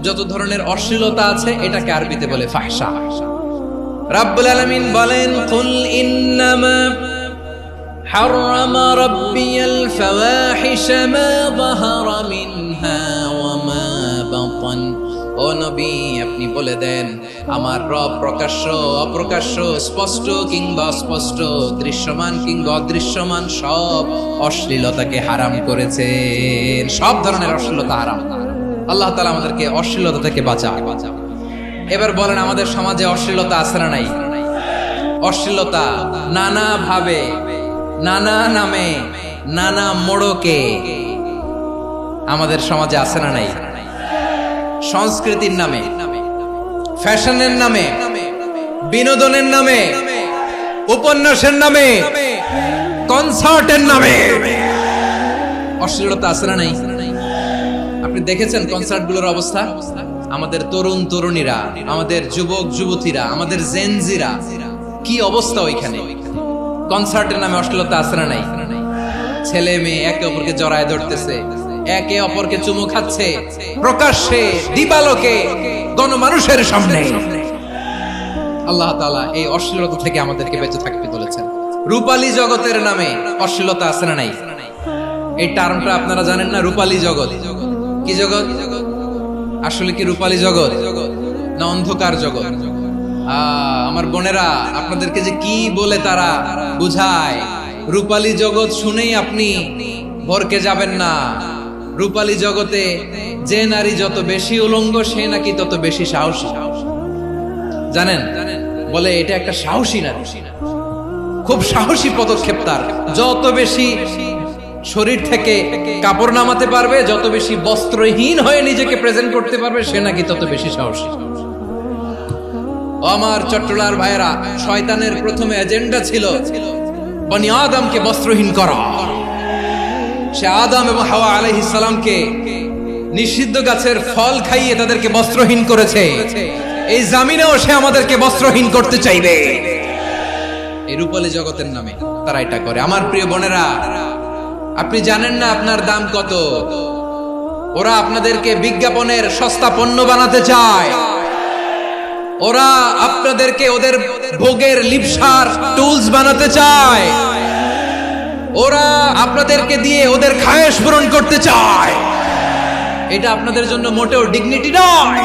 যত ধরনের অশ্লীলতা আছে, এটাকে আরবিতে বলে ফাহশা। রাব্বুল আলামিন বলেন, কুল ইন্নামা হারামা রাব্বিয়াল ফাওয়াহিশা মা যাহারা মিনহা ওয়া মা বাতান। ও নবী, আপনি বলে দেন, আমার রব প্রকাশ্য, অপ্রকাশ্য, স্পষ্ট কিংবা অস্পষ্ট, দৃশ্যমান কিংবা অদৃশ্যমান সব অশ্লীলতাকে হারাম করেছেন। সব ধরনের অশ্লীলতা হারাম। আল্লাহ তাআলা আমাদেরকে অশ্লীলতা থেকে বাঁচান। এবার বলেন, আমাদের সমাজে অশ্লীলতা আছে না নাই? অশ্লীলতা নানা ভাবে, নানা নামে, নানা মোড়কে আমাদের সমাজে আছে না নাই? সংস্কৃতির নামে, ফ্যাশনের নামে, বিনোদনের নামে, উপন্যাসের নামে, কনসার্টের নামে অশ্লীলতা আছে না নাই? আপনি দেখেছেন কনসার্টগুলোর অবস্থা? আমাদের তরুণ তরুণীরা, আমাদের যুবক যুবতীরা, আমাদের জেনজিরা, কি অবস্থা ওইখানে? কনসার্টের নামে অশ্লীলতা আছে না নাই? ছেলে মেয়ে একে অপরকে জড়ায় ধরতেছে, একে অপরকে চুমু খাচ্ছে, প্রকাশ্যে, দিবালোকে, গণমানুষের সামনে। আল্লাহ তাআলা এই অশ্লীলতা থেকে আমাদেরকে বেঁচে থাকতে বলেছেন। রূপালী জগতের নামে অশ্লীলতা আছে না নাই? এই টার্মটা আপনারা জানেন না? রূপালী জগৎ কি জগৎ? আসলে কি রূপালী জগৎ না অন্ধকার জগৎ? আমার বোনেরা, আপনাদেরকে যে কি বলে তারা বুঝায়, রূপালী জগৎ শুনেই আপনি ভরকে যাবেন না। রূপালী জগতে যে নারী যত বেশি উলঙ্গ, সে নাকি তত বেশি সাহসী। জানেন? বলে এটা একটা সাহসী নারী, খুব সাহসী পদক্ষেপ তার। যত বেশি শরীর থেকে কাপড় নামাতে পারবে, যত বেশি বস্ত্রহীন হয়ে নিজেকে প্রেজেন্ট করতে পারবে, সে নাকি তত বেশি সাহসী। আমার চট্টলার ভাইয়েরা, শয়তানের প্রথমে এজেন্ডা ছিল বনি আদমকে বস্ত্রহীন করা। সে আদম এবং হাওয়া আলাইহিস সালামকে নিষিদ্ধ গাছের ফল খাইয়ে তাদেরকে বস্ত্রহীন করেছে। এই জামিনেও সে আমাদেরকে বস্ত্রহীন করতে চাইবে। এই রূপালী জগতের নামে তারা এটা করে। আমার প্রিয় বোনেরা, আপনি জানেন না আপনার দাম কত? ওরা আপনাদেরকে বিজ্ঞাপনের সস্তা পণ্য বানাতে চায়। ওরা আপনাদেরকে ওদের ভোগের লিপসার টুলস বানাতে চায়। ওরা আপনাদেরকে দিয়ে ওদের খায়েশ পূরণ করতে চায়। এটা আপনাদের জন্য মোটেও ডিগনিটি নয়,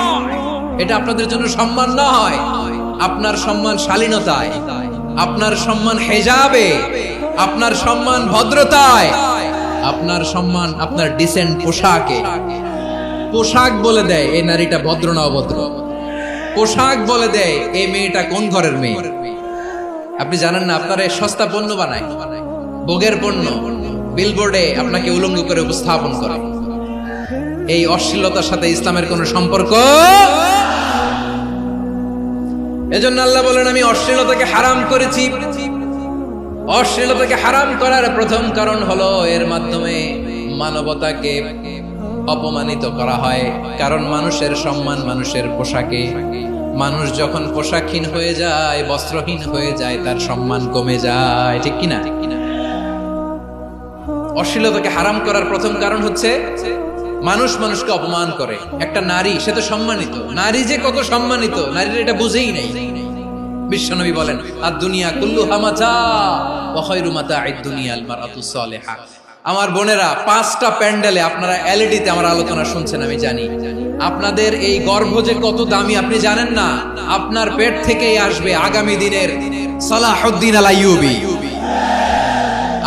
এটা আপনাদের জন্য সম্মান নয়। আপনার সম্মান শালীনতায়, আপনার সম্মান হেজাবে, আপনার সম্মান ভদ্রতায়, আপনার সম্মান আপনার ডিসেন্ট পোশাকে। পোশাক বলে দেয় এই নারীটা ভদ্র না অভদ্র। পোশাক বলে দেয় এই মেয়েটা কোন ঘরের মেয়ে। আপনি জানেন না, আপনারা সস্তা পণ্য বানায়, ভোগের পণ্য, বিলবোর্ডে আপনাকে উলঙ্গ করে উপস্থাপন করে। এই অশ্লীলতার সাথে ইসলামের কোনো সম্পর্ক। এজন্য আল্লাহ বলেন, আমি অশ্লীলতাকে হারাম করেছি। অশ্লীলতাকে হারাম করার প্রথম কারণ হলো এর মাধ্যমে মানবতাকে অপমানিত করা হয়। কারণ মানুষের সম্মান মানুষের পোশাকে। মানুষ যখন পোশাকহীন হয়ে যায়, বস্ত্রহীন হয়ে যায়, তার সম্মান কমে যায়, ঠিক কিনা? অশ্লীলতাকে হারাম করার প্রথম কারণ হচ্ছে মানুষ মানুষকে অপমান করে। একটা নারী, সে তো সম্মানিত, নারী যে কত সম্মানিত নারীর এটা বুঝেই নাই। বিশ্বনবী বলেন আদ-দুনিয়া কুল্লুহা মাতা ওয়া খায়রু মাতা'আদ দুনিয়া আল মারআতুস সালিহা। আমার বোনেরা, 5টা প্যান্ডেলে আপনারা এলইডিতে আমার আলোচনা শুনছেন, আমি জানি। আপনাদের এই গর্ভ যে কত দামি আপনি জানেন না। আপনার পেট থেকেই আসবে আগামী দিনের সালাহুদ্দিন আল আইয়ুবী।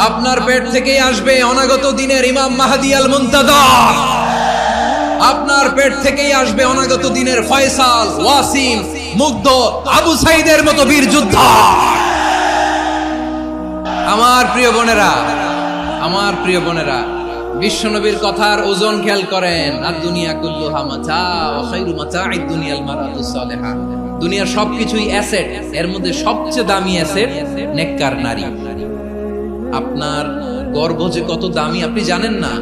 আপনার পেট থেকেই আসবে অনাগত দিনের ইমাম মাহদী আল মুনতাযর। আপনার পেট থেকেই আসবে অনাগত দিনের ফয়সাল, ওয়াসিম, মুগ্ধ, আবু সাইদের মতো বীর যোদ্ধা। আমার প্রিয় বোনেরা, আমার প্রিয় বোনেরা, বিশ্বনবীর কথার ওজন খেয়াল করেন। আদ-দুনিয়া কুল্লুহা মাতা ওয়া খায়রু মাতা'আদ দুনিয়াল মারআতুস সালিহা। দুনিয়ার সবকিছুই অ্যাসেট, এর মধ্যে সবচেয়ে দামি অ্যাসেট নেককার নারী। আপনার গর্ভ যে কত দামি আপনি জানেন না।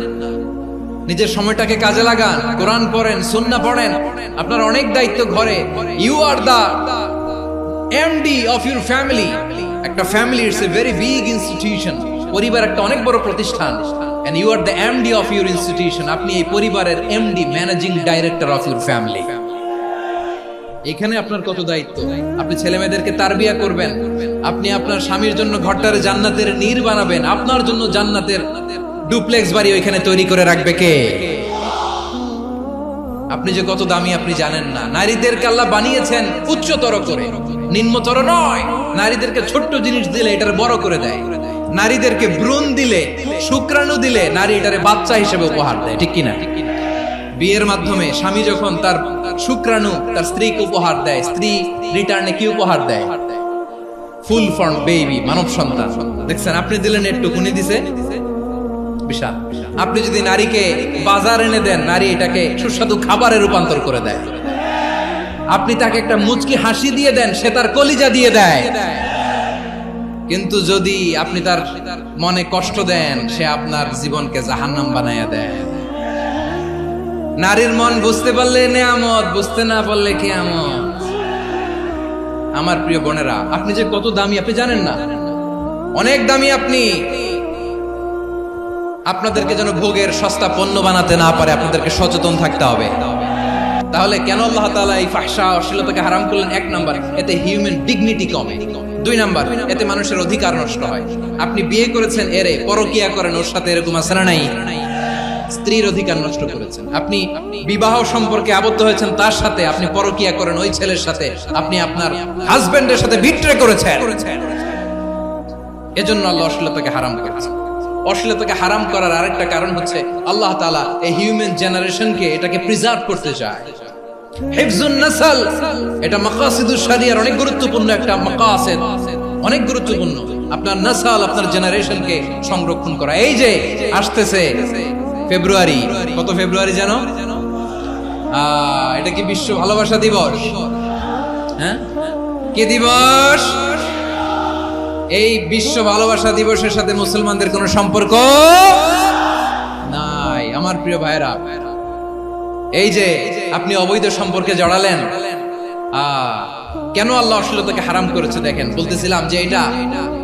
নিজের সময়টাকে কাজে লাগান, কোরআন পড়েন, সুন্নাহ পড়েন। আপনার অনেক দায়িত্ব ঘরে। You are the MD of your family. একটা family it's a very big institution. পরিবার একটা অনেক বড় প্রতিষ্ঠান। And you are the MD of your institution. আপনি এই পরিবারের MD, managing director of your family. এখানে আপনার কত দায়িত্ব। আপনি ছেলে মেয়েদেরকে তারবিয়া করবেন, আপনি আপনার স্বামীর জন্য ঘরটারে জান্নাতের নীর বানাবেন, আপনার জন্য জান্নাতের ডুপ্লেক্স বাড়ি ওইখানে তৈরি করে রাখবে কে? আপনি যে কত দামি আপনি জানেন না। নারীদেরকে আল্লাহ বানিয়েছেন উচ্চতর করে, নিম্নতর নয়। নারীদেরকে ছোট্ট জিনিস দিলে এটারে বড় করে দেয়। নারীদেরকে ভ্রূণ দিলে, শুক্রাণু দিলে নারী এটারে বাচ্চা হিসেবে উপহার দেয়, ঠিক কিনা? বিয়ের মাধ্যমে স্বামী যখন তার শুক্রাণু তার স্ত্রীকে উপহার দেয়, স্ত্রী রিটার্নে কি উপহার দেয়? ফুল ফর্ম বেবি, মানব সন্তান। দেখছেন, আপনি দিলেন একটু, উনি দিছে বিশাল। আপনি যদি নারীকে বাজার এনে দেন, নারী এটাকে সুস্বাদু খাবারে রূপান্তর করে দেয়। আপনি তাকে একটা মুচকি হাসি দিয়ে দেন, সে তার কলিজা দিয়ে দেয়। কিন্তু যদি আপনি তার মনে কষ্ট দেন, সে আপনার জীবনকে জাহান্নাম বানাইয়া দেয়। নারীর মন বুঝতে পারলে নেয়ামত, বুঝতে না পারলে কিয়ামত। আমার প্রিয় বোনেরা, আপনি যে কত দামি আপনি জানেন না। অনেক দামি আপনি। আপনাদেরকে যেন ভোগের সস্তা পণ্য বানাতে না পারে, আপনাদেরকে সচেতন থাকতে হবে। তাহলে কেন আল্লাহ তাআলা এই ফাহশা, অশ্লীলতাকে হারাম করলেন? 1 নাম্বার, এতে হিউম্যান ডিগনিটি কমে। 2 নাম্বার, এতে মানুষের অধিকার নষ্ট হয়। আপনি বিয়ে করেছেন, এরে পরকিয়া করেন, ওর সাথে এরকম আছে না নাই? স্ত্রীর অধিকার নষ্ট করেছেন। আপনি বিবাহ সম্পর্কে আবদ্ধ হয়েছেন তার সাথে, আপনি পরকিয়া করেন ওই ছেলের সাথে, আপনি আপনার হাজবেন্ডের সাথে বিট্রে করেছেন। এজন্য আল্লাহ অশ্লীলতাকে হারাম করেছেন। অশ্লীলতাকে হারাম করার আরেকটা কারণ হচ্ছে আল্লাহ তাআলা এই হিউম্যান জেনারেশনকে, এটাকে প্রিজার্ভ করতে চায়। হিফজুন নাসল, এটা মাকাসিদুশ শরিয়ার অনেক গুরুত্বপূর্ণ একটা মাকাসিদ, অনেক গুরুত্বপূর্ণ। আপনার নাসল, আপনার জেনারেশনকে সংরক্ষণ করা। এই যে আসতেছে ফেব্রুয়ারি, কত ফেব্রুয়ারি জানো? এটা কি বিশ্ব ভালোবাসা দিবস? হ্যাঁ, কি দিবস? এই বিশ্ব ভালোবাসা দিবসের সাথে মুসলমানদের কোনো সম্পর্ক নাই। আমার প্রিয় ভাইরা, এই যে আপনি অবৈধ সম্পর্কে জড়ালেন, কেন আল্লাহ অশ্লীলতাকে হারাম করেছে দেখেন। বলতেছিলাম যে এটা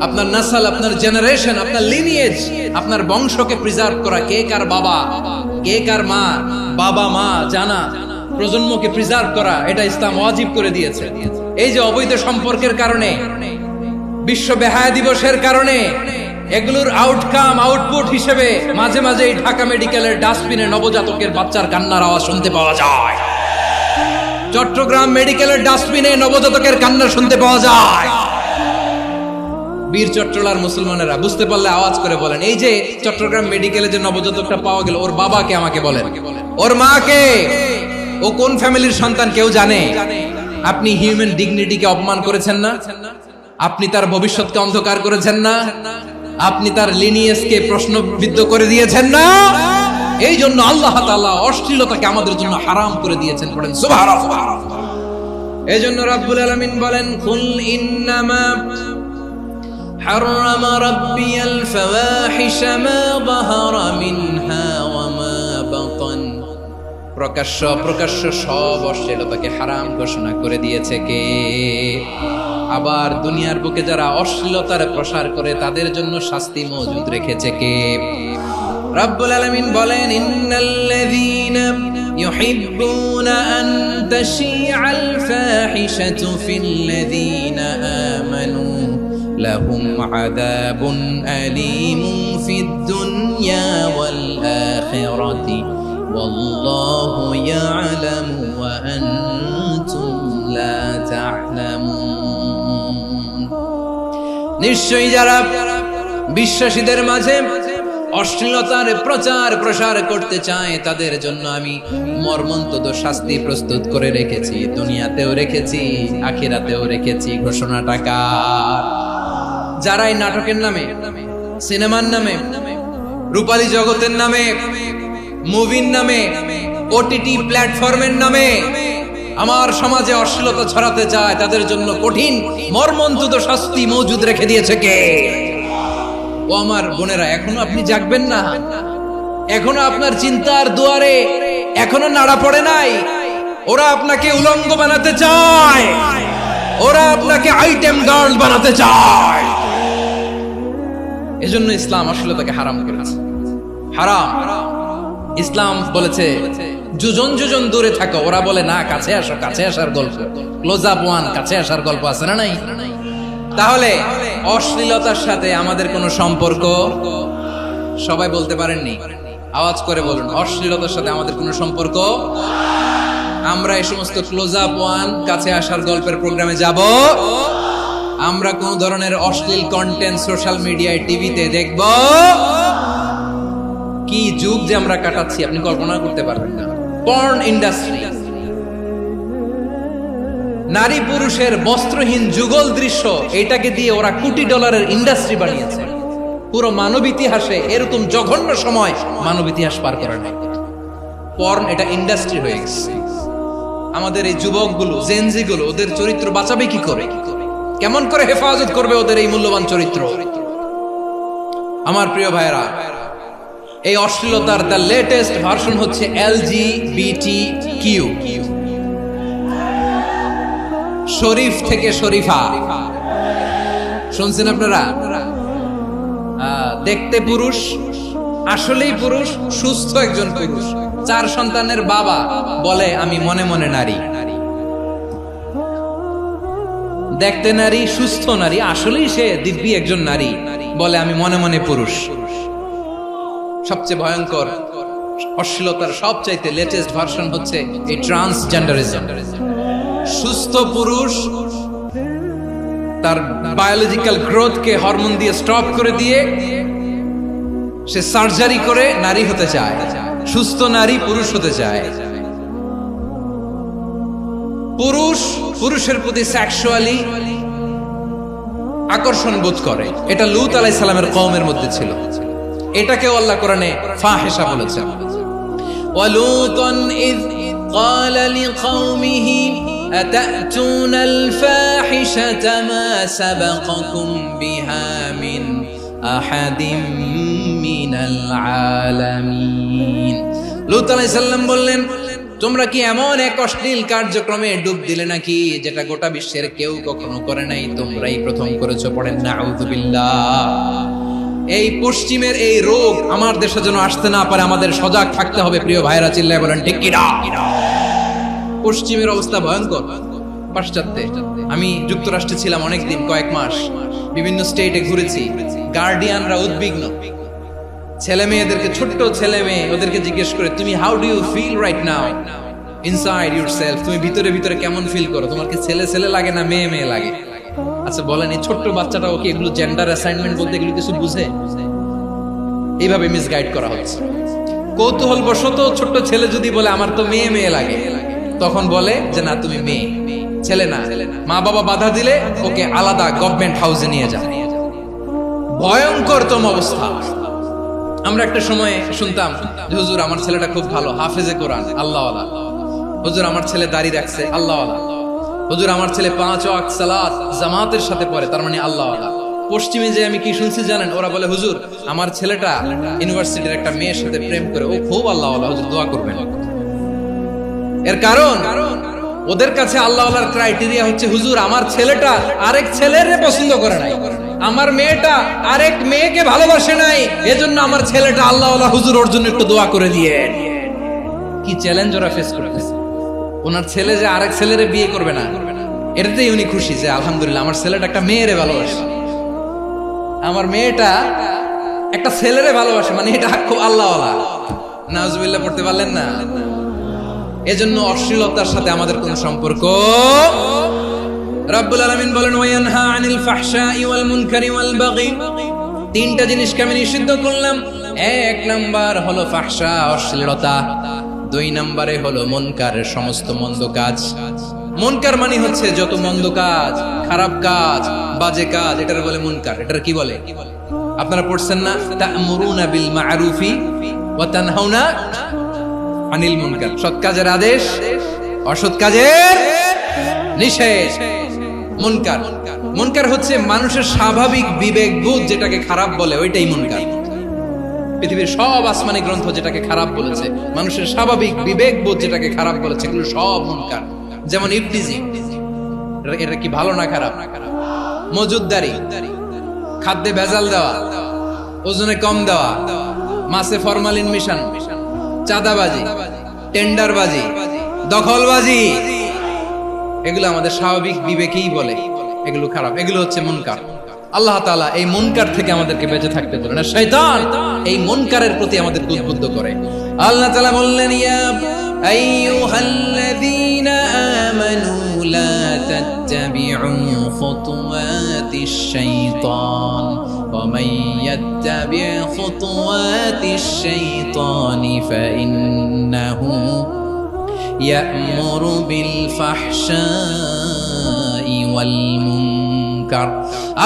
আপনার নাসল, আপনার জেনারেশন, আপনার লিনিয়েজ, আপনার বংশকে প্রিজার্ভ করা। কে কার বাবা, কে কার মা, বাবা মা জানা, প্রজন্মকে প্রিজার্ভ করা, এটা ইসলাম ওয়াজিব করে দিয়েছে। এই যে অবৈধ সম্পর্কের কারণে, বিশ্ব বেহায়া দিবসের কারণে, এগুলোর আউটকাম, আউটপুট হিসেবে মাঝে মাঝে ঢাকা মেডিকেলের ডাস্টবিনে নবজাতকের বাচ্চার কান্নার আওয়াজ শুনতে পাওয়া যায়। চট্টগ্রাম মেডিকেলের ডাস্টবিনে নবজাতকের কান্না শুনতে পাওয়া যায়। বীর চট্টলার মুসলমানেরা বুঝতে পারলে আওয়াজ করে বলেন, এই যে চট্টগ্রাম মেডিকেলে যে নবজাতকটা পাওয়া গেল, ওর বাবাকে আমাকে বলেন, ওর মাকে, ও কোন ফ্যামিলির সন্তান কেউ জানে? আপনি হিউম্যান ডিগনিটিকে অপমান করেছেন না? আপনি তার ভবিষ্যৎকে অন্ধকার করেছেন না? আপনি তার লিনিয়েজকে প্রশ্নবিদ্ধ করে দিয়েছেন না? এই জন্য আল্লাহ তাআলা অশ্লীলতাকে আমাদের জন্য হারাম করে দিয়েছেন। পড়েন সুবহানাল্লাহ। এই জন্য রাব্বুল আলামিন বলেন, কুল ইন্নামা হারামা রাব্বিয়াল ফাওয়াহিশা মা যাহারা মিনহা ওয়া মা বাতান। প্রকাশ্য অপ্রকাশ্য সব অশ্লীলতাকে হারাম ঘোষণা করে দিয়েছে কে? আবার দুনিয়ার বুকে যারা অশ্লীলতার প্রসার করে তাদের জন্য শাস্তি মজুদ রেখেছে কে? রব্বুল আলামিন বলেন, ইন্নাল্লাযীনা يحبون أن تشيع الفاحشة في الذين آمنوا لهم عذاب أليم في الدنيا والآخرة والله يعلم وأنتم لا تعلمون নিশ্চয়ই যারা বিশ্বাসীদের মাঝে অশ্লীলতার প্রচার প্রসার করতে চায় তাদের জন্য আমি মর্মন্তুদ শাস্তি প্রস্তুত করে রেখেছি, দুনিয়াতেও রেখেছি, আখিরাতেও রেখেছি। ঘোষণাটা কার? যারা এই নাটকের নামে, সিনেমার নামে, রূপালী জগতের নামে, মুভির নামে, ওটিটি প্ল্যাটফর্মের নামে আমার সমাজে অশ্লীলতা ছড়াতে চায় তাদের জন্য কঠিন মর্মন্তুদ শাস্তি মজুদ রেখে দিয়েছে কে? ও আমার বোনেরা, এখনো আপনি জাগবেন না? এখনো আপনার চিন্তার দুয়ারে এখনো নাড়া পড়ে নাই? ওরা আপনাকে উলঙ্গ বানাতে চায়, ওরা আপনাকে আইটেম গার্ল বানাতে চায়। এজন্য ইসলাম অশ্লীলতাকে হারাম করেছে। হারাম। ইসলাম বলেছে যোজন যোজন দূরে থাকো, ওরা বলে না কাছে আসো, কাছে আসার গল্প, ক্লোজ আপ ওয়ান, কাছে আসার গল্প আছে না নাই? তাহলে অশ্লীলতার সাথে আমাদের কোনো সম্পর্ক? সবাই বলতে পারেননি, আওয়াজ করে বলুন, অশ্লীলতার সাথে আমাদের কোনো সম্পর্ক? আমরা এই সমস্ত ক্লোজ আপ ওয়ান, কাছে আসার গল্পের প্রোগ্রামে যাব? আমরা কোন ধরনের অশ্লীল কন্টেন্ট সোশ্যাল মিডিয়ায়, টিভিতে দেখব? কি যুগ যে আমরা কাটাচ্ছি আপনি কল্পনা করতে পারবেন না। পর্ন ইন্ডাস্ট্রি, নারী পুরুষের বস্ত্রহীন যুগল দৃশ্য, এটাকে দিয়ে ওরা কোটি ডলারের ইন্ডাস্ট্রি বানিয়েছে। পুরো মানব ইতিহাসে এরকম জঘন্য সময় মানব ইতিহাস পার করে নাই। পর্ন এটা ইন্ডাস্ট্রি হয়ে গেছে। আমাদের এই যুবকগুলো, জেনজিগুলো, ওদের চরিত্র বাঁচাবে কি করে? কেমন করে হেফাজত করবে ওদের এই মূল্যবান চরিত্র? আমার প্রিয় ভাইরা, এই অশ্লীলতার দ্য লেটেস্ট ভার্সন হচ্ছে LGBTQ, শরীফ থেকে শরীফা। শুনছেন আপনারা? দেখতে পুরুষ, আসলেই পুরুষ, সুস্থ একজন পুরুষ, 4 সন্তানের বাবা, বলে আমি মনে মনে নারী। দেখতে নারী, সুস্থ নারী, আসলেই সে দিব্যি একজন নারী, বলে আমি মনে মনে পুরুষ। সবচেয়ে ভয়ঙ্কর অশ্লীলতার সবচাইতে লেটেস্ট ভার্সন হচ্ছে এই ট্রান্সজেন্ডারিজম। সুস্থ পুরুষ তার বায়োলজিক্যাল গ্রোথকে হরমোন দিয়ে স্টপ করে দিয়ে সে সার্জারি করে নারী হতে চায়, সুস্থ নারী পুরুষ হতে চায়। পুরুষ পুরুষের প্রতি সেক্সুয়ালি আকর্ষণ বোধ করে, এটা লূত আলাইহিস সালামের কওমের মধ্যে ছিল। এটাকেও আল্লাহ কোরআনে ফাহিশা বলেছেন। ওয়ালুতান ইয ক্বালা লিকাওমিহি আতাতুনাল ফাহিশাতা মা সাবাকাকুম বিহা মিন আহাদিম মিনাল আলামিন। লূত আলাইহিস সালাম বললেন, তোমরা কি এমন এক অশ্লীল কার্যক্রমে ডুব দিলে নাকি যেটা গোটা বিশ্বের কেউ কখনো করে নাই? তোমরাই প্রথম করেছো। পড়েন নাউযুবিল্লাহ। এই পশ্চিমের এই রোগ আমার দেশে যেন আসতে না পারে, আমাদের সজাগ থাকতে হবে। প্রিয় ভাইরা, চিল্লায় বলেন ঠিক কি না? পশ্চিমের অবস্থা ভয়ঙ্কর। পাশ্চাত্যে, আমি যুক্তরাষ্ট্রে ছিলাম অনেকদিন, কয়েক মাস, বিভিন্ন স্টেটে ঘুরেছি। গার্ডিয়ানরা উদ্বিগ্ন, ছেলে মেয়েদেরকে, ছোট্ট ছেলে মেয়ে, ওদেরকে জিজ্ঞেস করে, তুমি how do you feel right now inside yourself? তুমি ভিতরে ভিতরে কেমন ফিল করো? তোমার কি ছেলে ছেলে লাগে না মেয়ে মেয়ে লাগে? আচ্ছা বলেন, এই ছোট্ট বাচ্চাটা ওকে এগুলো জেন্ডার অ্যাসাইনমেন্ট বলতে এগুলো কিছু বুঝে? এইভাবে মিসগাইড করা হচ্ছে। কৌতূহল বশত ছোট্ট ছেলে যদি বলে আমার তো মেয়ে মেয়ে লাগে, তখন বলে যে না তুমি মেয়ে, ছেলে না। মা বাবা বাধা দিলে ওকে আলাদা গভর্নমেন্ট হাউসে নিয়ে যায়। ভয়ঙ্করতম অবস্থা। আমরা একটা সময় শুনতাম যে হুজুর আমার ছেলেটা খুব ভালো, হাফেজে কোরআন, আল্লাহওয়ালা। হুজুর আমার ছেলে দাড়ি রাখছে, আল্লাহওয়ালা। হুজুর আমার ছেলে 5 ওয়াক্ত সালাত জামাতের সাথে পড়ে, তার মানে আল্লাহওয়ালা। পশ্চিমে যে আমি কি শুনছি জানেন? ওরা বলে হুজুর আমার ছেলেটা ইউনিভার্সিটির একটা মেয়ের সাথে প্রেম করে, ও খুব আল্লাহওয়ালা, হুজুর দোয়া করবেন। এর কারণ ওদের কাছে আল্লাহওয়ালার ক্রাইটেরিয়া হচ্ছে হুজুর আমার ছেলেটা আরেক ছেলের পছন্দ করে নাই, আমার মেয়েটা আরেক মেয়েকে ভালোবাসে নাই, এজন্য আমার ছেলেটা আল্লাহওয়ালা, হুজুর ওর জন্য একটু দোয়া করে দিয়ে। কি চ্যালেঞ্জ ওরা ফেস করতেছে। ওনার ছেলে যে আরেক ছেলেরে বিয়ে করবে না, এটাতেই উনি খুশি যে আলহামদুলিল্লাহ আমার ছেলেটা একটা মেয়েরে ভালোবাসে, আমার মেয়েটা একটা ছেলেরে ভালোবাসে, মানে এটা খুব আল্লাহওয়ালা। নাউজুবিল্লাহ পড়তে পারলেন না? এজন্য অশ্লীলতার সাথে আমাদের কোনো সম্পর্ক। রাব্বুল আলামিন বলেন ওয়ায়ানহা আনিল ফাহশাই ওয়াল মুনকারি ওয়াল বাগি, তিনটা জিনিসকে আমি নিষিদ্ধ করলাম। এক নাম্বার হলো ফাহশা, অশ্লীলতা। দুই নাম্বারে হলো মুনকারের সমস্ত মন্দ কাজ। মুনকার মানে হচ্ছে যত মন্দ কাজ, খারাপ কাজ, বাজে কাজ, এটার বলে মুনকার। এটার কি বলে? আপনারা পড়ছেন না, তা'মুরুনা বিল মা'রুফি ওয়া তানহাউনা আনিল মুনকার। সৎ কাজের আদেশ, অসৎ কাজের নিষেধ। মুনকার, মুনকার হচ্ছে মানুষের স্বাভাবিক বিবেক বোধ যেটাকে খারাপ বলে, ওইটাই মুনকার। পৃথিবীর সব আসমানি গ্রন্থ যেটাকে খারাপ বলেছে, মানুষের স্বাভাবিক বিবেক বোধ যেটাকে খারাপ বলেছে, এগুলো সব মুনকার। যেমন ইফতিজিং, এটা কি ভালো না খারাপ? মজুদদারি, খাদ্যে ভেজাল দেওয়া, ওজনে কম দেওয়া, মাছে ফরমালিন মিশানো, চাঁদাবাজি, টেন্ডারবাজি, দখলবাজি, এগুলো আমাদের স্বাভাবিক বিবেকেই বলে এগুলো খারাপ, এগুলো হচ্ছে মুনকার। আল্লাহ তাআলা এই মুনকার থেকে আমাদেরকে বেঁচে থাকতে বলেন, আর শয়তান এই মুনকারের প্রতি আমাদের উদ্বুদ্ধ করে। আল্লাহ তাআলা বললেন ইয়া আইয়ুহাল্লাযীনা আমানু লা তাত্তাবিউ খুতুওয়াতিশ শাইতান ওয়া মান ইয়াত্তাবি' খুতুওয়াতিশ শাইতানি ফাইন্নাহু ইয়া'মুরু বিল ফাহশাই ওয়াল মুনকার।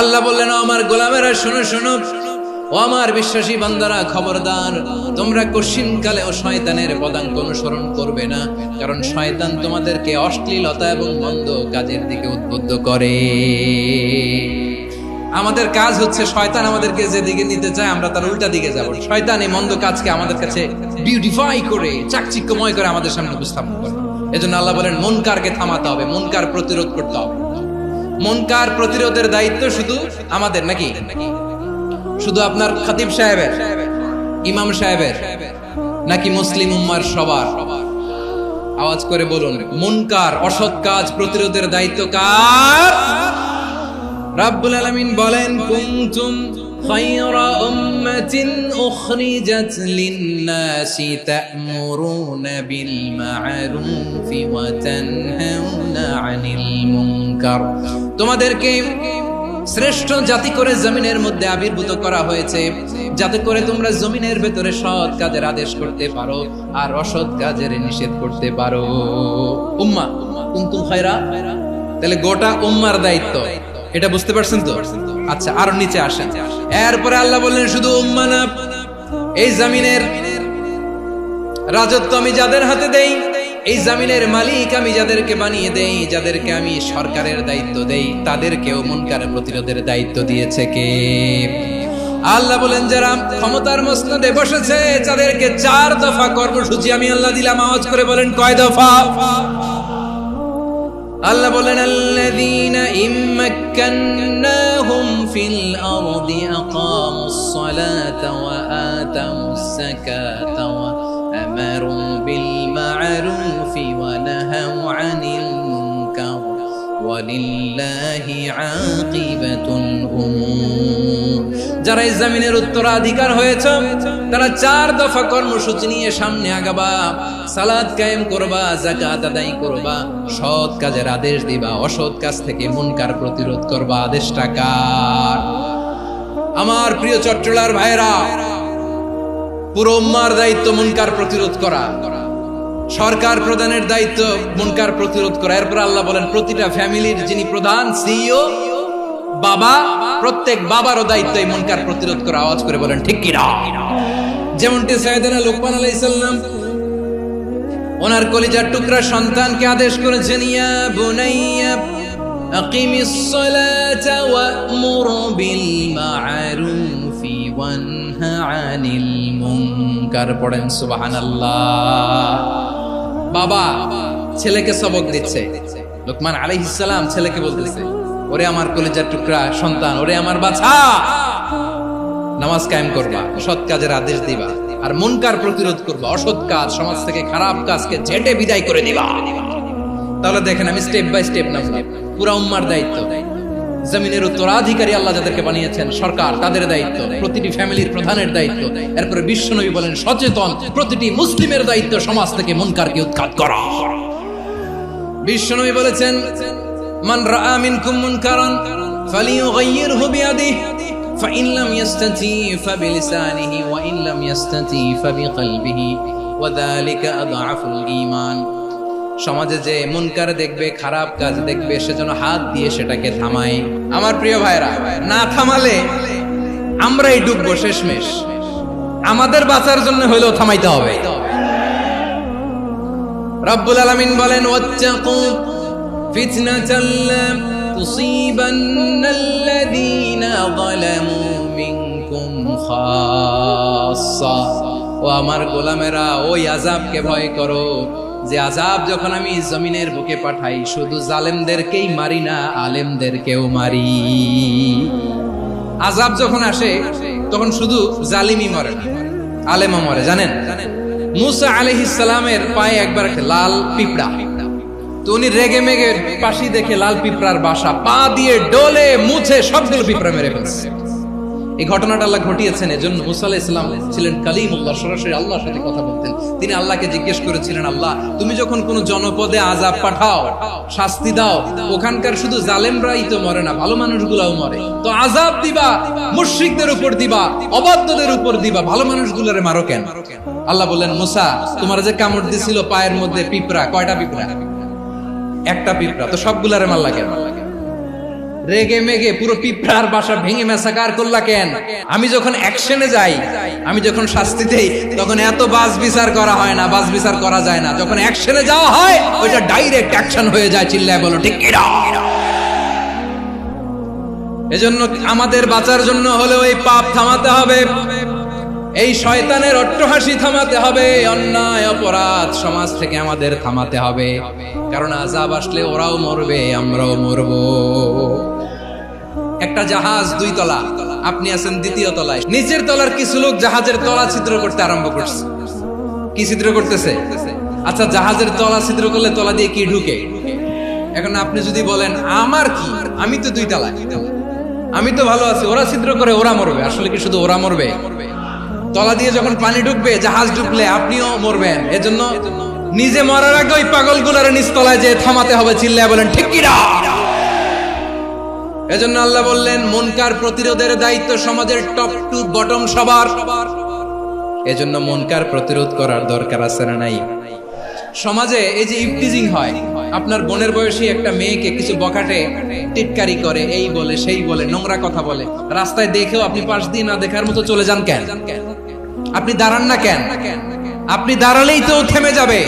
আল্লাহ বললেন আমার গোলামেরা শোনো শোনো, ও আমার বিশ্বাসী বান্দারা খবরদার, তোমরা কশিনকালেও শয়তানের পদাঙ্ক অনুসরণ করবে না, কারণ শয়তান তোমাদেরকে অশ্লীলতা এবং মন্দ কাজের দিকে উদ্বুদ্ধ করে। আমাদের কাজ হচ্ছে শয়তান আমাদেরকে যেদিকে নিতে চায় আমরা তার উল্টা দিকে যাব। শয়তান এই মন্দ কাজকে আমাদের কাছে বিউটিফাই করে, চাকচিক্যময় করে আমাদের সামনে উপস্থাপন করে। এজন্য আল্লাহ বলেন মুনকারকে থামাতে হবে, মুনকার প্রতিরোধ করতে হবে। মুনকার প্রতিরোধের দায়িত্ব শুধু আমাদের নাকি? শুধু আপনার খতিব সাহেবের, ইমাম সাহেবের, নাকি মুসলিম উম্মার সবার? আওয়াজ করে বলুন, মুনকার অসৎ কাজ প্রতিরোধের দায়িত্ব কার? রাব্বুল আলামিন বলেন কুনতুম খায়রা উম্মাতিন উখরিজাত লিন-নাসি তা'মুরুনা বিল মা'রুফি ওয়া তানহাউনা আনিল মুনকার। তোমাদেরকে শ্রেষ্ঠ জাতি করে জমিনের মধ্যে আবির্ভূত করা হয়েছে, যাতে করে তোমরা জমিনের ভেতরে সৎ কাজের আদেশ করতে পারো আর অসৎ কাজের নিষেধ করতে পারো। উম্মাহ, কুনতুম খায়রা, তাহলে গোটা উম্মার দায়িত্ব, এটা বুঝতে পারছেন তো? আচ্ছা, আর নিচে আসেন। এরপরে আল্লাহ বললেন শুধু উম্মাহ না, এই জমিনের রাজত্ব আমি যাদের হাতে দেই, এই জমিনের মালিক আমি যাদেরকে বানিয়ে দেই, যাদেরকে আমি সরকারের দায়িত্ব দেই, তাদেরকেও মুনকার প্রতিরোধের দায়িত্ব দিয়েছে কে? আল্লাহ বলেন যারা ক্ষমতার মসনদে বসেছে তাদেরকে 4 দফা কর্মসূচি আমি আল্লাহ দিলাম। আওয়াজ করে বলেন কয় দফা? আল্লাহ বলেন আল্লাযীনা ইম্মাক্কান্নাহুম ফিল আরদি আকামুস সালাতা ওয়া আতাউস যাকাতা ওয়া আমারু বিল মা'রুফি ওয়া নাহাউ আনিল মুনকার ওয়া লিল্লাহি আকিবাতুল উমুর। যারা এই জমিনের উত্তরাধিকার হয়েছে তারা 4 দফা কর্মসূচি নিয়ে সামনে আগাবা। সালাত কায়েম করবা, যাকাত আদায় করবা, সৎ কাজের আদেশ দিবা, অসৎ কাজ থেকে মুনকার প্রতিরোধ করবা। আদেশটা কার? আমার প্রিয় চট্টলার ভাইরা, পুরো উম্মার দায়িত্ব মুনকার প্রতিরোধ করা, সরকার প্রধানের দায়িত্ব মুনকার প্রতিরোধ করা। এরপর আল্লাহ বলেন প্রতিটা ফ্যামিলির যিনি প্রধান সিইও বাবা, প্রত্যেক বাবারও দায়িত্ব এই মুনকার প্রতিরোধ করা। আওয়াজ করে বলেন ঠিক কি না? যেমনটি সাইয়েদনা লুকমান আলাইহিস সালাম ওনার কলিজার টুকরা সন্তানকে আদেশ করেছেন, ইয়া বুনাইয়া আকিমিস সালাতা ওয়া'মুর বিল মা'রুফি ওয়ানহা আনিল মুনকার। পড়েন সুবহানাল্লাহ। বাবা ছেলেকে সবক দিচ্ছে, লুকমান আলাইহিস সালাম ছেলেকে বলতেছে, ওরে আমার কলিজার টুকরা সন্তান, ওরে আমার বাছা, নামাজ কায়েম করবা, সৎ কাজের আদেশ দিবা, আর মুনকার প্রতিরোধ করবা, অসৎ কাজ, সমাজ থেকে খারাপ কাজকে ঝেঁটে বিদায় করে দিবা। তাহলে দেখেন আমি স্টেপ বাই স্টেপ নামলাম। পুরা উম্মার দায়িত্ব, জমিনের উত্তরাধিকারী আল্লাহ যাদেরকে বানিয়েছেন সরকার, তাদের দায়িত্ব, প্রতিটি ফ্যামিলির প্রধানের দায়িত্ব, এরপরে বিশ্বনবী বলেন সচেতন প্রতিটি মুসলিমের দায়িত্ব সমাজ থেকে মুনকারকে উৎখাত করা। বিশ্বনবী বলেছেন মান রাআ মিনকুম মুনকারান ফালিয়ুগাইয়িরহু বিয়াদিহি ফাইন লাম ইস্তাতি ফাবিলিসানিহি ওয়া ইন লাম ইস্তাতি ফাবিকলবিহি ওয়া যালিকা আযআফুল ঈমান। সমাজে যে মুনকার দেখবে, খারাপ কাজ দেখবে, সেজন্য হাত দিয়ে সেটাকে থামায়। আমার প্রিয় ভাইরা, না থামালে আমরাই ডুববো শেষমেশ। আমাদের বাঁচার জন্য হইলেও থামাইতে হবে। রব্বুল আলামিন বলেন ওয়াত্তাকু ফিতনাতাল লা তুসিবান্নাল্লাযীনা যালামু মিনকুম খাসসা। ও আমার গোলামেরা, ওই আযাবকে ভয় করো যে আযাব যখন আমি জমিনের বুকে পাঠাই শুধু জালেমদেরকেই মারি না, আলেমদেরকেও মারি। আযাব যখন আসে তখন শুধু জালিমই মরে না, আলেমও মরে। জানেন মুসা আলাইহিস সালামের পায়ে একবার একটা লাল পিঁপড়া, তো উনি রেগে মেগে পাশি দেখে লাল পিঁপড়ার বাসা, পা দিয়ে ডলে মুছে সবগুলো পিঁপড়া মেরে ফেলছে। এই ঘটনাটা আল্লাহ ঘটিয়েছেন এজন্য মুসা আলাইহিস সালাম ছিলেন কালিমুল্লাহ, সরাসরি আল্লাহর সাথে কথা বলতেন। তিনি আল্লাহকে জিজ্ঞেস করেছিলেন, আল্লাহ তুমি যখন কোন জনপদে আযাব পাঠাও, শাস্তি দাও, ওখানকার শুধু জালেমরাই তো মরে না, ভালো মানুষগুলাও মরে, তো আযাব দিবা মুশরিকদের উপর দিবা, অবাধ্যদের উপর দিবা, ভালো মানুষগুলোরে মারো কেন? আল্লাহ বললেন মুসা, তোমার যে কামড় দিছিল পায়ের মধ্যে পিঁপড়া, কয়টা পিঁপড়া? একটা পিঁপড়া, তো সবগুলারে মারলা কেন? রেগে মেগে পুরো পিঁপড়ার বাসা ভেঙে ম্যাসাকার করলা কেন? আমি যখন অ্যাকশনে যাই, আমি যখন শাস্তি দেই, তখন এত বাস বিচার করা হয় না, বাস বিচার করা যায় না। যখন অ্যাকশনে যাওয়া হয় ওইটা ডাইরেক্ট অ্যাকশন হয়ে যায়। চিল্লায় বলো ঠিক কি না? এজন্য আমাদের বাঁচার জন্য হলে ওই পাপ থামাতে হবে, এই শয়তানের অট্টহাসি থামাতে হবে, অন্যায় অপরাধ সমাজ থেকে আমাদের থামাতে হবে। কারণ আযাব আসলে ওরাও মরবে, আমরাও মরবো। একটা জাহাজ 2 তলা, আপনি আছেন 2য় তলায়, নিচের তলার কিছু লোক জাহাজের তলা ছিদ্র করতে আরম্ভ করছে। কি ছিদ্র করতেছে? আচ্ছা, জাহাজের তলা ছিদ্র করলে তলা দিয়ে কি ঢুকে? এখন আপনি যদি বলেন আমার কি, আমি তো 2 তলায়, আমি তো ভালো আছি, ওরা ছিদ্র করে ওরা মরবে। আসলে কি শুধু ওরা মরবে? তলা দিয়ে যখন পানি ঢুকবে, জাহাজ ঢুকলে আপনিও মরবেন। এজন্য নিজে মরার আগে ওই পাগলগুলোর নিচতলায় যে থামাতে হবে। চিল্লায় বলেন ঠিক কি না? এজন্য আল্লাহ বললেন মুনকার প্রতিরোধের দায়িত্ব সমাজের টপ টু বটম সবার। এজন্য মুনকার প্রতিরোধ করার দরকার আছে না নাই? সমাজে এই যে ইফটিজিং হয়, আপনার বোনের বয়সী একটা মেয়েকে কিছু বখাটে টিটকারি করে, এই বলে সেই বলে, নোংরা কথা বলে, রাস্তায় দেখেও আপনি পাশ দিয়ে না দেখার মতো চলে যান কেন? আপনি দাঁড়ান না কেন? আপনি দাঁড়ালেই তো থেমে যাবে,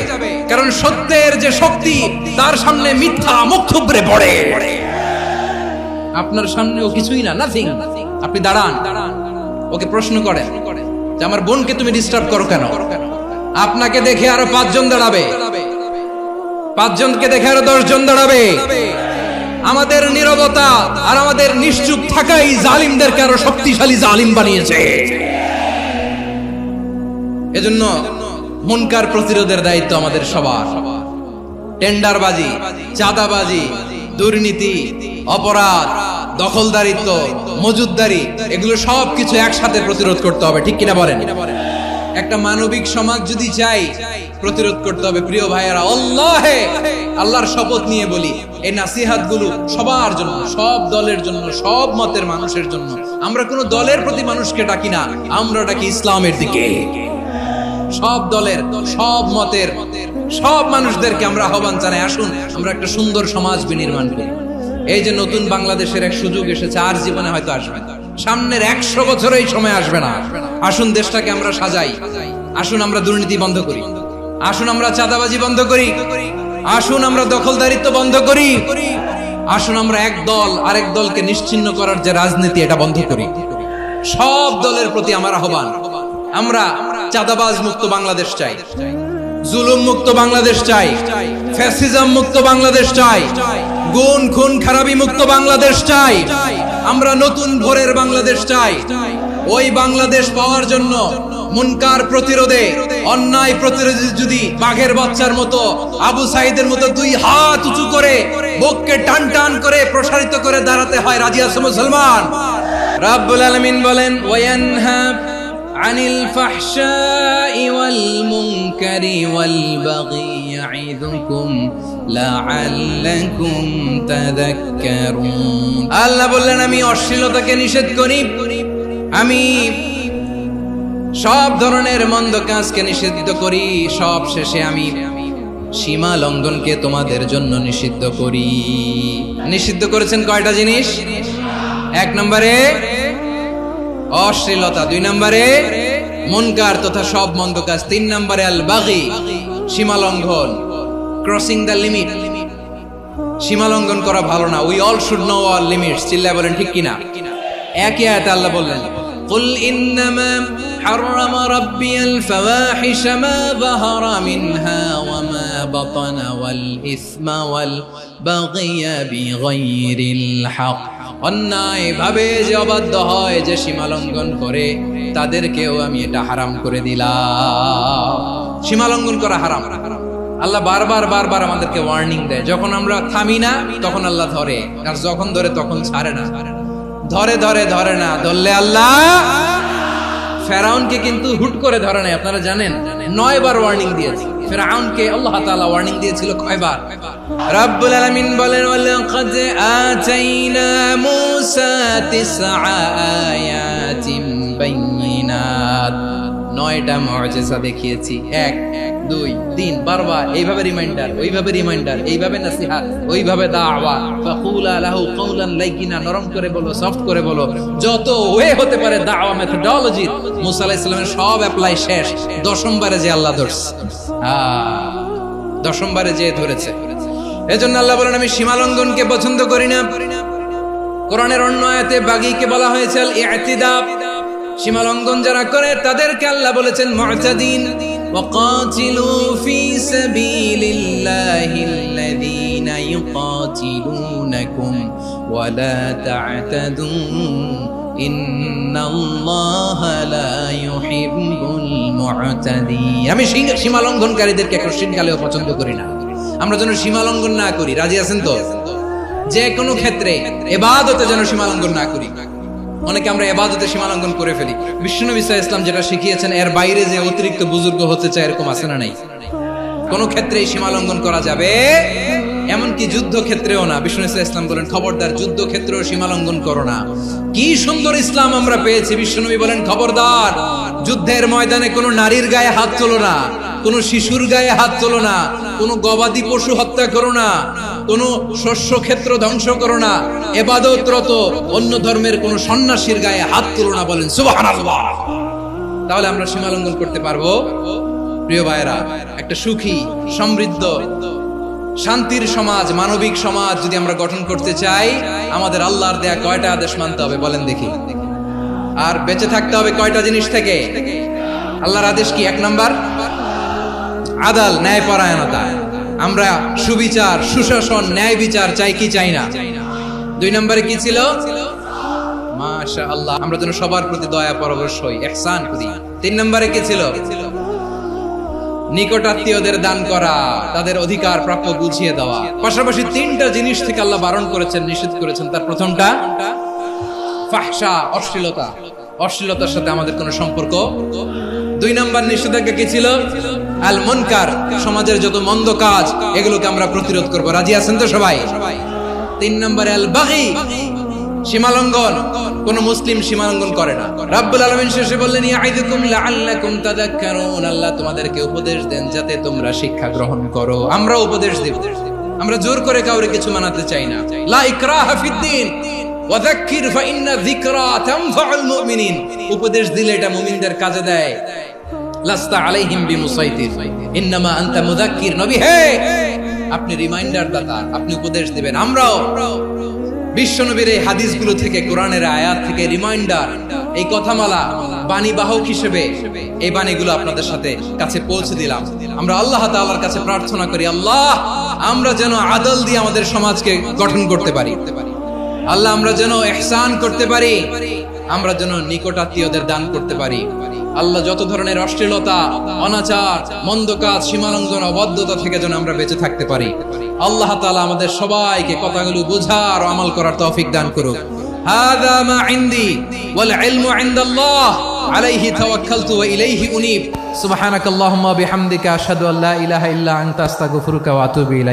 কারণ সত্যের যে শক্তি তার সামনে মিথ্যা মুখ থুবড়ে পড়ে। আপনার সামনে ও কিছুই না, নাথিং। আপনি দাঁড়ান, ওকে প্রশ্ন করেন যে আমার বোনকে তুমি ডিস্টার্ব করো কেন? আপনাকে দেখে আরো 5 জন দাঁড়াবে, 5 জনকে দেখে আরো 10 জন দাঁড়াবে। আমাদের নীরবতা আর আমাদের নিশ্চুপ থাকাই জালিমদেরকে আরো শক্তিশালী জালিম বানিয়েছে। এজন্য মুনকার প্রতিরোধের দায়িত্ব আমাদের সবার। টেন্ডারবাজি, চাঁদাবাজি, দুর্নীতি, অপরাধ, দখলদারিত্ব, মজুদদারি, এগুলো সবকিছু একসাথে প্রতিরোধ করতে হবে। ঠিক কিনা বলেন? একটা মানবিক সমাজ যদি চাই, প্রতিরোধ করতে হবে। প্রিয় ভাইয়েরা, আল্লাহর শপথ নিয়ে বলি, এই নাসিহাত গুলো সবার জন্য, সব দলের জন্য, সব মতের মানুষের জন্য। আমরা কোনো দলের প্রতি মানুষকে ডাকি না, আমরা ডাকি ইসলামের দিকে। সব দলের, সব মতের, সব মানুষদেরকে আমরা আহ্বান জানাই, আসুন আমরা একটা সুন্দর সমাজ বিনির্মাণ করি। এই যে নতুন বাংলাদেশের এক সুযোগ এসেছে, আর জীবনে হয়তো আসবে না, সামনের 100 বছরে এই সময় আসবে না। আসুন দেশটাকে আমরা সাজাই, আসুন আমরা দুর্নীতি বন্ধ করি, আসুন আমরা চাঁদাবাজি বন্ধ করি, আসুন আমরা দখলদারিত্ব বন্ধ করি, আসুন আমরা এক দল আরেক দলকে নিশ্চিহ্ন করার যে রাজনীতি, এটা বন্ধ করি। সব দলের প্রতি আমার আহ্বান, আমরা চাঁদাবাজ মুক্ত বাংলাদেশ চাই, জুলুম মুক্ত বাংলাদেশ চাই, ফ্যাসিজম মুক্ত বাংলাদেশ চাই, গুণ খুন খারাপি মুক্ত বাংলাদেশ চাই। আমরা নতুন ভোরের বাংলাদেশ চাই। ওই বাংলাদেশ পাওয়ার জন্য মুনকার প্রতিরোধে, অন্যায় প্রতিরোধে যদি বাঘের বাচ্চার মতো, আবু সাইদের মতো দুই হাত উঁচু করে বুককে টান টান করে প্রসারিত করে দাঁড়াতে হয়, রাজি আছো মুসলমান? রাব্বুল আলামিন বলেন ওয়ায়ানহা আনিল ফাহশাই ওয়াল মুনকারি ওয়াল বাগি ইয়াইদুকুম লাআল্লাকুম তাযাক্কারুন। আল্লাহ বললেন আমি অশ্লীলতাকে নিষেধ করি, আমি সব ধরনের মন্দ কাজকে নিষিদ্ধ করি, সব শেষে আমি সীমা লঙ্ঘনকে তোমাদের জন্য নিষিদ্ধ করি। নিষিদ্ধ করেছেন কয়টা জিনিস? 1 নম্বরে অশ্লীলতা, 2 নম্বরে মুনকার তথা সব মন্দ কাজ, 3 নম্বরে আল বাগি সীমা লঙ্ঘন, ক্রসিং দ্য লিমিট। সীমা লঙ্ঘন করা ভালো না। We all should know our limits. চিল্লায় বলেন ঠিক কিনা? একই আয়াতে আল্লাহ বললেন কুল ইন্নামা হাররামা রাব্বিয়াল ফাওয়াহিশা মা যাহারা মিনহা ওয়া মা বাতানা ওয়াল ইসমা ওয়াল বাগিয়া বিগাইরিল হক। অন্যায় ভাবে যে অবাধ্য হয়, যে সীমা লঙ্ঘন করে, তাদেরকেও আমি এটা হারাম করে দিলাম। সীমা লঙ্ঘন করা হারাম। আল্লাহ বারবার বারবার আমাদেরকে ওয়ার্নিং দেয়। যখন আমরা থামি না তখন আল্লাহ ধরে, আর যখন ধরে তখন ছাড়ে না। ধরে ধরে ধরে না, ধরলে আল্লাহ। ফেরাউনকে কিন্তু হুট করে ধরে নাই, আপনারা জানেন 9 বার ওয়ার্নিং দিয়েছে। ফেরাউনকে আল্লাহ তাআলা ওয়ার্নিং দিয়েছিল কয়বার? রব্বুল আলামিন বলেন ওয়ালাকাদ আতাইনা মূসা 9 আয়াতিন বাইয়িনাত। 9টা মুআজিজা দেখিয়েছি। 1 2 3 বারবার এইভাবে রিমাইন্ডার, ওইভাবে রিমাইন্ডার, এইভাবে নসিহত, ওইভাবে দাওয়া। ফাকুলা লাহু কাওলান লাইকিনা, নরম করে বলো, সফট করে বলো, যত ওয়ে হতে পারে দাওয়া মেথডোলজি। মুসা আলাইহিস সালামের সব অ্যাপ্লাই শেষ। 10ম বারে যে আল্লাহ ধরছে, 10ম বারে যে ধরেছে। এজন্য আল্লাহ বলেন আমি সীমা লঙ্ঘনকে পছন্দ করি না। কোরআনের অন্য আয়াতে বাগীকে বলা হয়েছে আল ইতিদা। সীমা লঙ্ঘন যারা করে তাদেরকে আল্লাহ বলেছেন মুতাদিন। ওয়াকাতিলু ফি সাবিলিল্লাহিল্লাযীনা ইউকাতিলুনাকুম ওয়া লা তা'তাদু ইন্নাল্লাহা লা ইউহিব্বুল মু'তাদিন। আমি সীমা লঙ্ঘনকারীদেরকে কোশ্চিনকালেও পছন্দ করি না। আমরা যেন সীমা লঙ্ঘন না করি, রাজি আছেন তো? যে কোনো ক্ষেত্রে ইবাদতে যেন সীমা লঙ্ঘন না করি। অনেকে আমরা ইবাদতে সীমা লঙ্ঘন করে ফেলি। বিশ্বনবী সাল্লাল্লাহু আলাইহি ওয়াসাল্লাম যেটা শিখিয়েছেন এর বাইরে যে অতিরিক্ত বুজুর্গ হতে চায়, এরকম আছে না নাই? কোন ক্ষেত্রে সীমা লঙ্ঘন করা যাবে, এমনকি যুদ্ধ ক্ষেত্রেও না। বিশ্বনবী সাল্লাল্লাহু আলাইহি ওয়াসাল্লাম বলেন খবরদার যুদ্ধ ক্ষেত্রেও সীমা লঙ্ঘন করো না। কি সুন্দর ইসলাম আমরা পেয়েছি। বিশ্বনবী বলেন খবরদার যুদ্ধের ময়দানে কোনো নারীর গায়ে হাত তোলো না, কোনো শিশুর গায়ে হাত তোলো না, কোনো গবাদি পশু হত্যা করো না, কোনো শস্য ক্ষেত্র ধ্বংস করো না, ইবাদতরত অন্য ধর্মের কোনো সন্ন্যাসীর গায়ে হাত তোলো না। বলেন সুবহানাল্লাহ। তাহলে আমরা সীমা লঙ্ঘন করতে পারবো? প্রিয় ভাইরা, একটা সুখী, সমৃদ্ধ, শান্তির সমাজ, মানবিক সমাজ যদি আমরা গঠন করতে চাই, আমাদের আল্লাহর দেয়া কয়টা আদেশ মানতে হবে বলেন দেখি? আর বেঁচে থাকতে হবে কয়টা জিনিস থেকে? আল্লাহর আদেশ কি? 1 নাম্বার আদাল, ন্যায়পরায়ণতা। আমরা সুবিচার, সুশাসন, ন্যায় বিচার চাই কি চাই না? 2 নম্বরে কি ছিল? মাশাআল্লাহ, আমরা যেন সবার প্রতি দয়া পরবশ হই, ইহসান করি। 3 নম্বরে কি ছিল? নিকটাত্মীয়দের দান করা, তাদের অধিকার প্রাপ্য বুঝিয়ে দেওয়া। পাশাপাশি 3টা জিনিস থেকে আল্লাহ বারণ করেছেন, নিষেধ করেছেন। তার প্রথমটা ফাহশা, অশ্লীলতা। অশ্লীলতার সাথে আমাদের কোনো সম্পর্ক। 2 নম্বর নিষেধাজ্ঞা কি ছিল? আল মুনকার, সমাজের যত মন্দ কাজ এগুলোকে আমরা প্রতিরোধ করব। রাজি আছেন তো সবাই? 3 নম্বরে আল বাগী, সীমালঙ্ঘন। কোন মুসলিম সীমালঙ্ঘন করে না। রাব্বুল আলামিন শেষে বললেন ইয়াইদুকুম লাআল্লাকুম তাযাক্কারুন। আল্লাহ তোমাদেরকে উপদেশ দেন যাতে তোমরা শিক্ষা গ্রহণ করো। আমরা উপদেশ দেব, আমরা জোর করে কাউরে কিছু মানাতে চাই না। লা ইকরাহা ফিদ্দিন ওয়াযাক্কির ফাইন্না যিকরা তানফাউল মুমিনিন। উপদেশ দিলে এটা মুমিনদের কাজে দেয়। লাস্তা আলাইহিম বিমুসাইতির ইন্নামা আনতা মুযাক্কির। নবী হে, আপনি রিমাইন্ডার দাতা, আপনি উপদেশ দিবেন। আমরাও বিশ্বনবীর এই হাদিসগুলো থেকে, কোরআনের আয়াত থেকে রিমাইন্ডার, এই কথামালা বাণী বাহক হিসেবে এই বাণীগুলো আপনাদের সাথে কাছে পৌঁছে দিলাম। আমরা আল্লাহ তাআলার কাছে প্রার্থনা করি, আল্লাহ আমরা যেন আদল দিয়ে আমাদের সমাজকে গঠন করতে পারি। আল্লাহ আমরা যেন ইহসান করতে পারি, আমরা যেন নিকটাত্মীয়দের দান করতে পারি। আল্লাহ যত ধরনের অশ্লীলতা, অনাচার, মন্দ কাজ, সীমালঙ্ঘন, অবাধ্যতা থেকে যেন আমরা বেঁচে থাকতে পারি। আল্লাহ তাআলা আমাদের সবাইকে কথাগুলো বোঝার ও আমল করার তৌফিক দান করুক। হাযা মা ইনদি ওয়াল ইলমু ইনদাল্লাহ আলাইহি তাওয়াক্কালতু ওয়া ইলাইহি উনীব। সুবহানাকাল্লাহুম্মা বিহামদিকা আশহাদু আল্লা ইলাহা ইল্লা আনতা আস্তাগফিরুকা ওয়া আতুবু ইলাইক।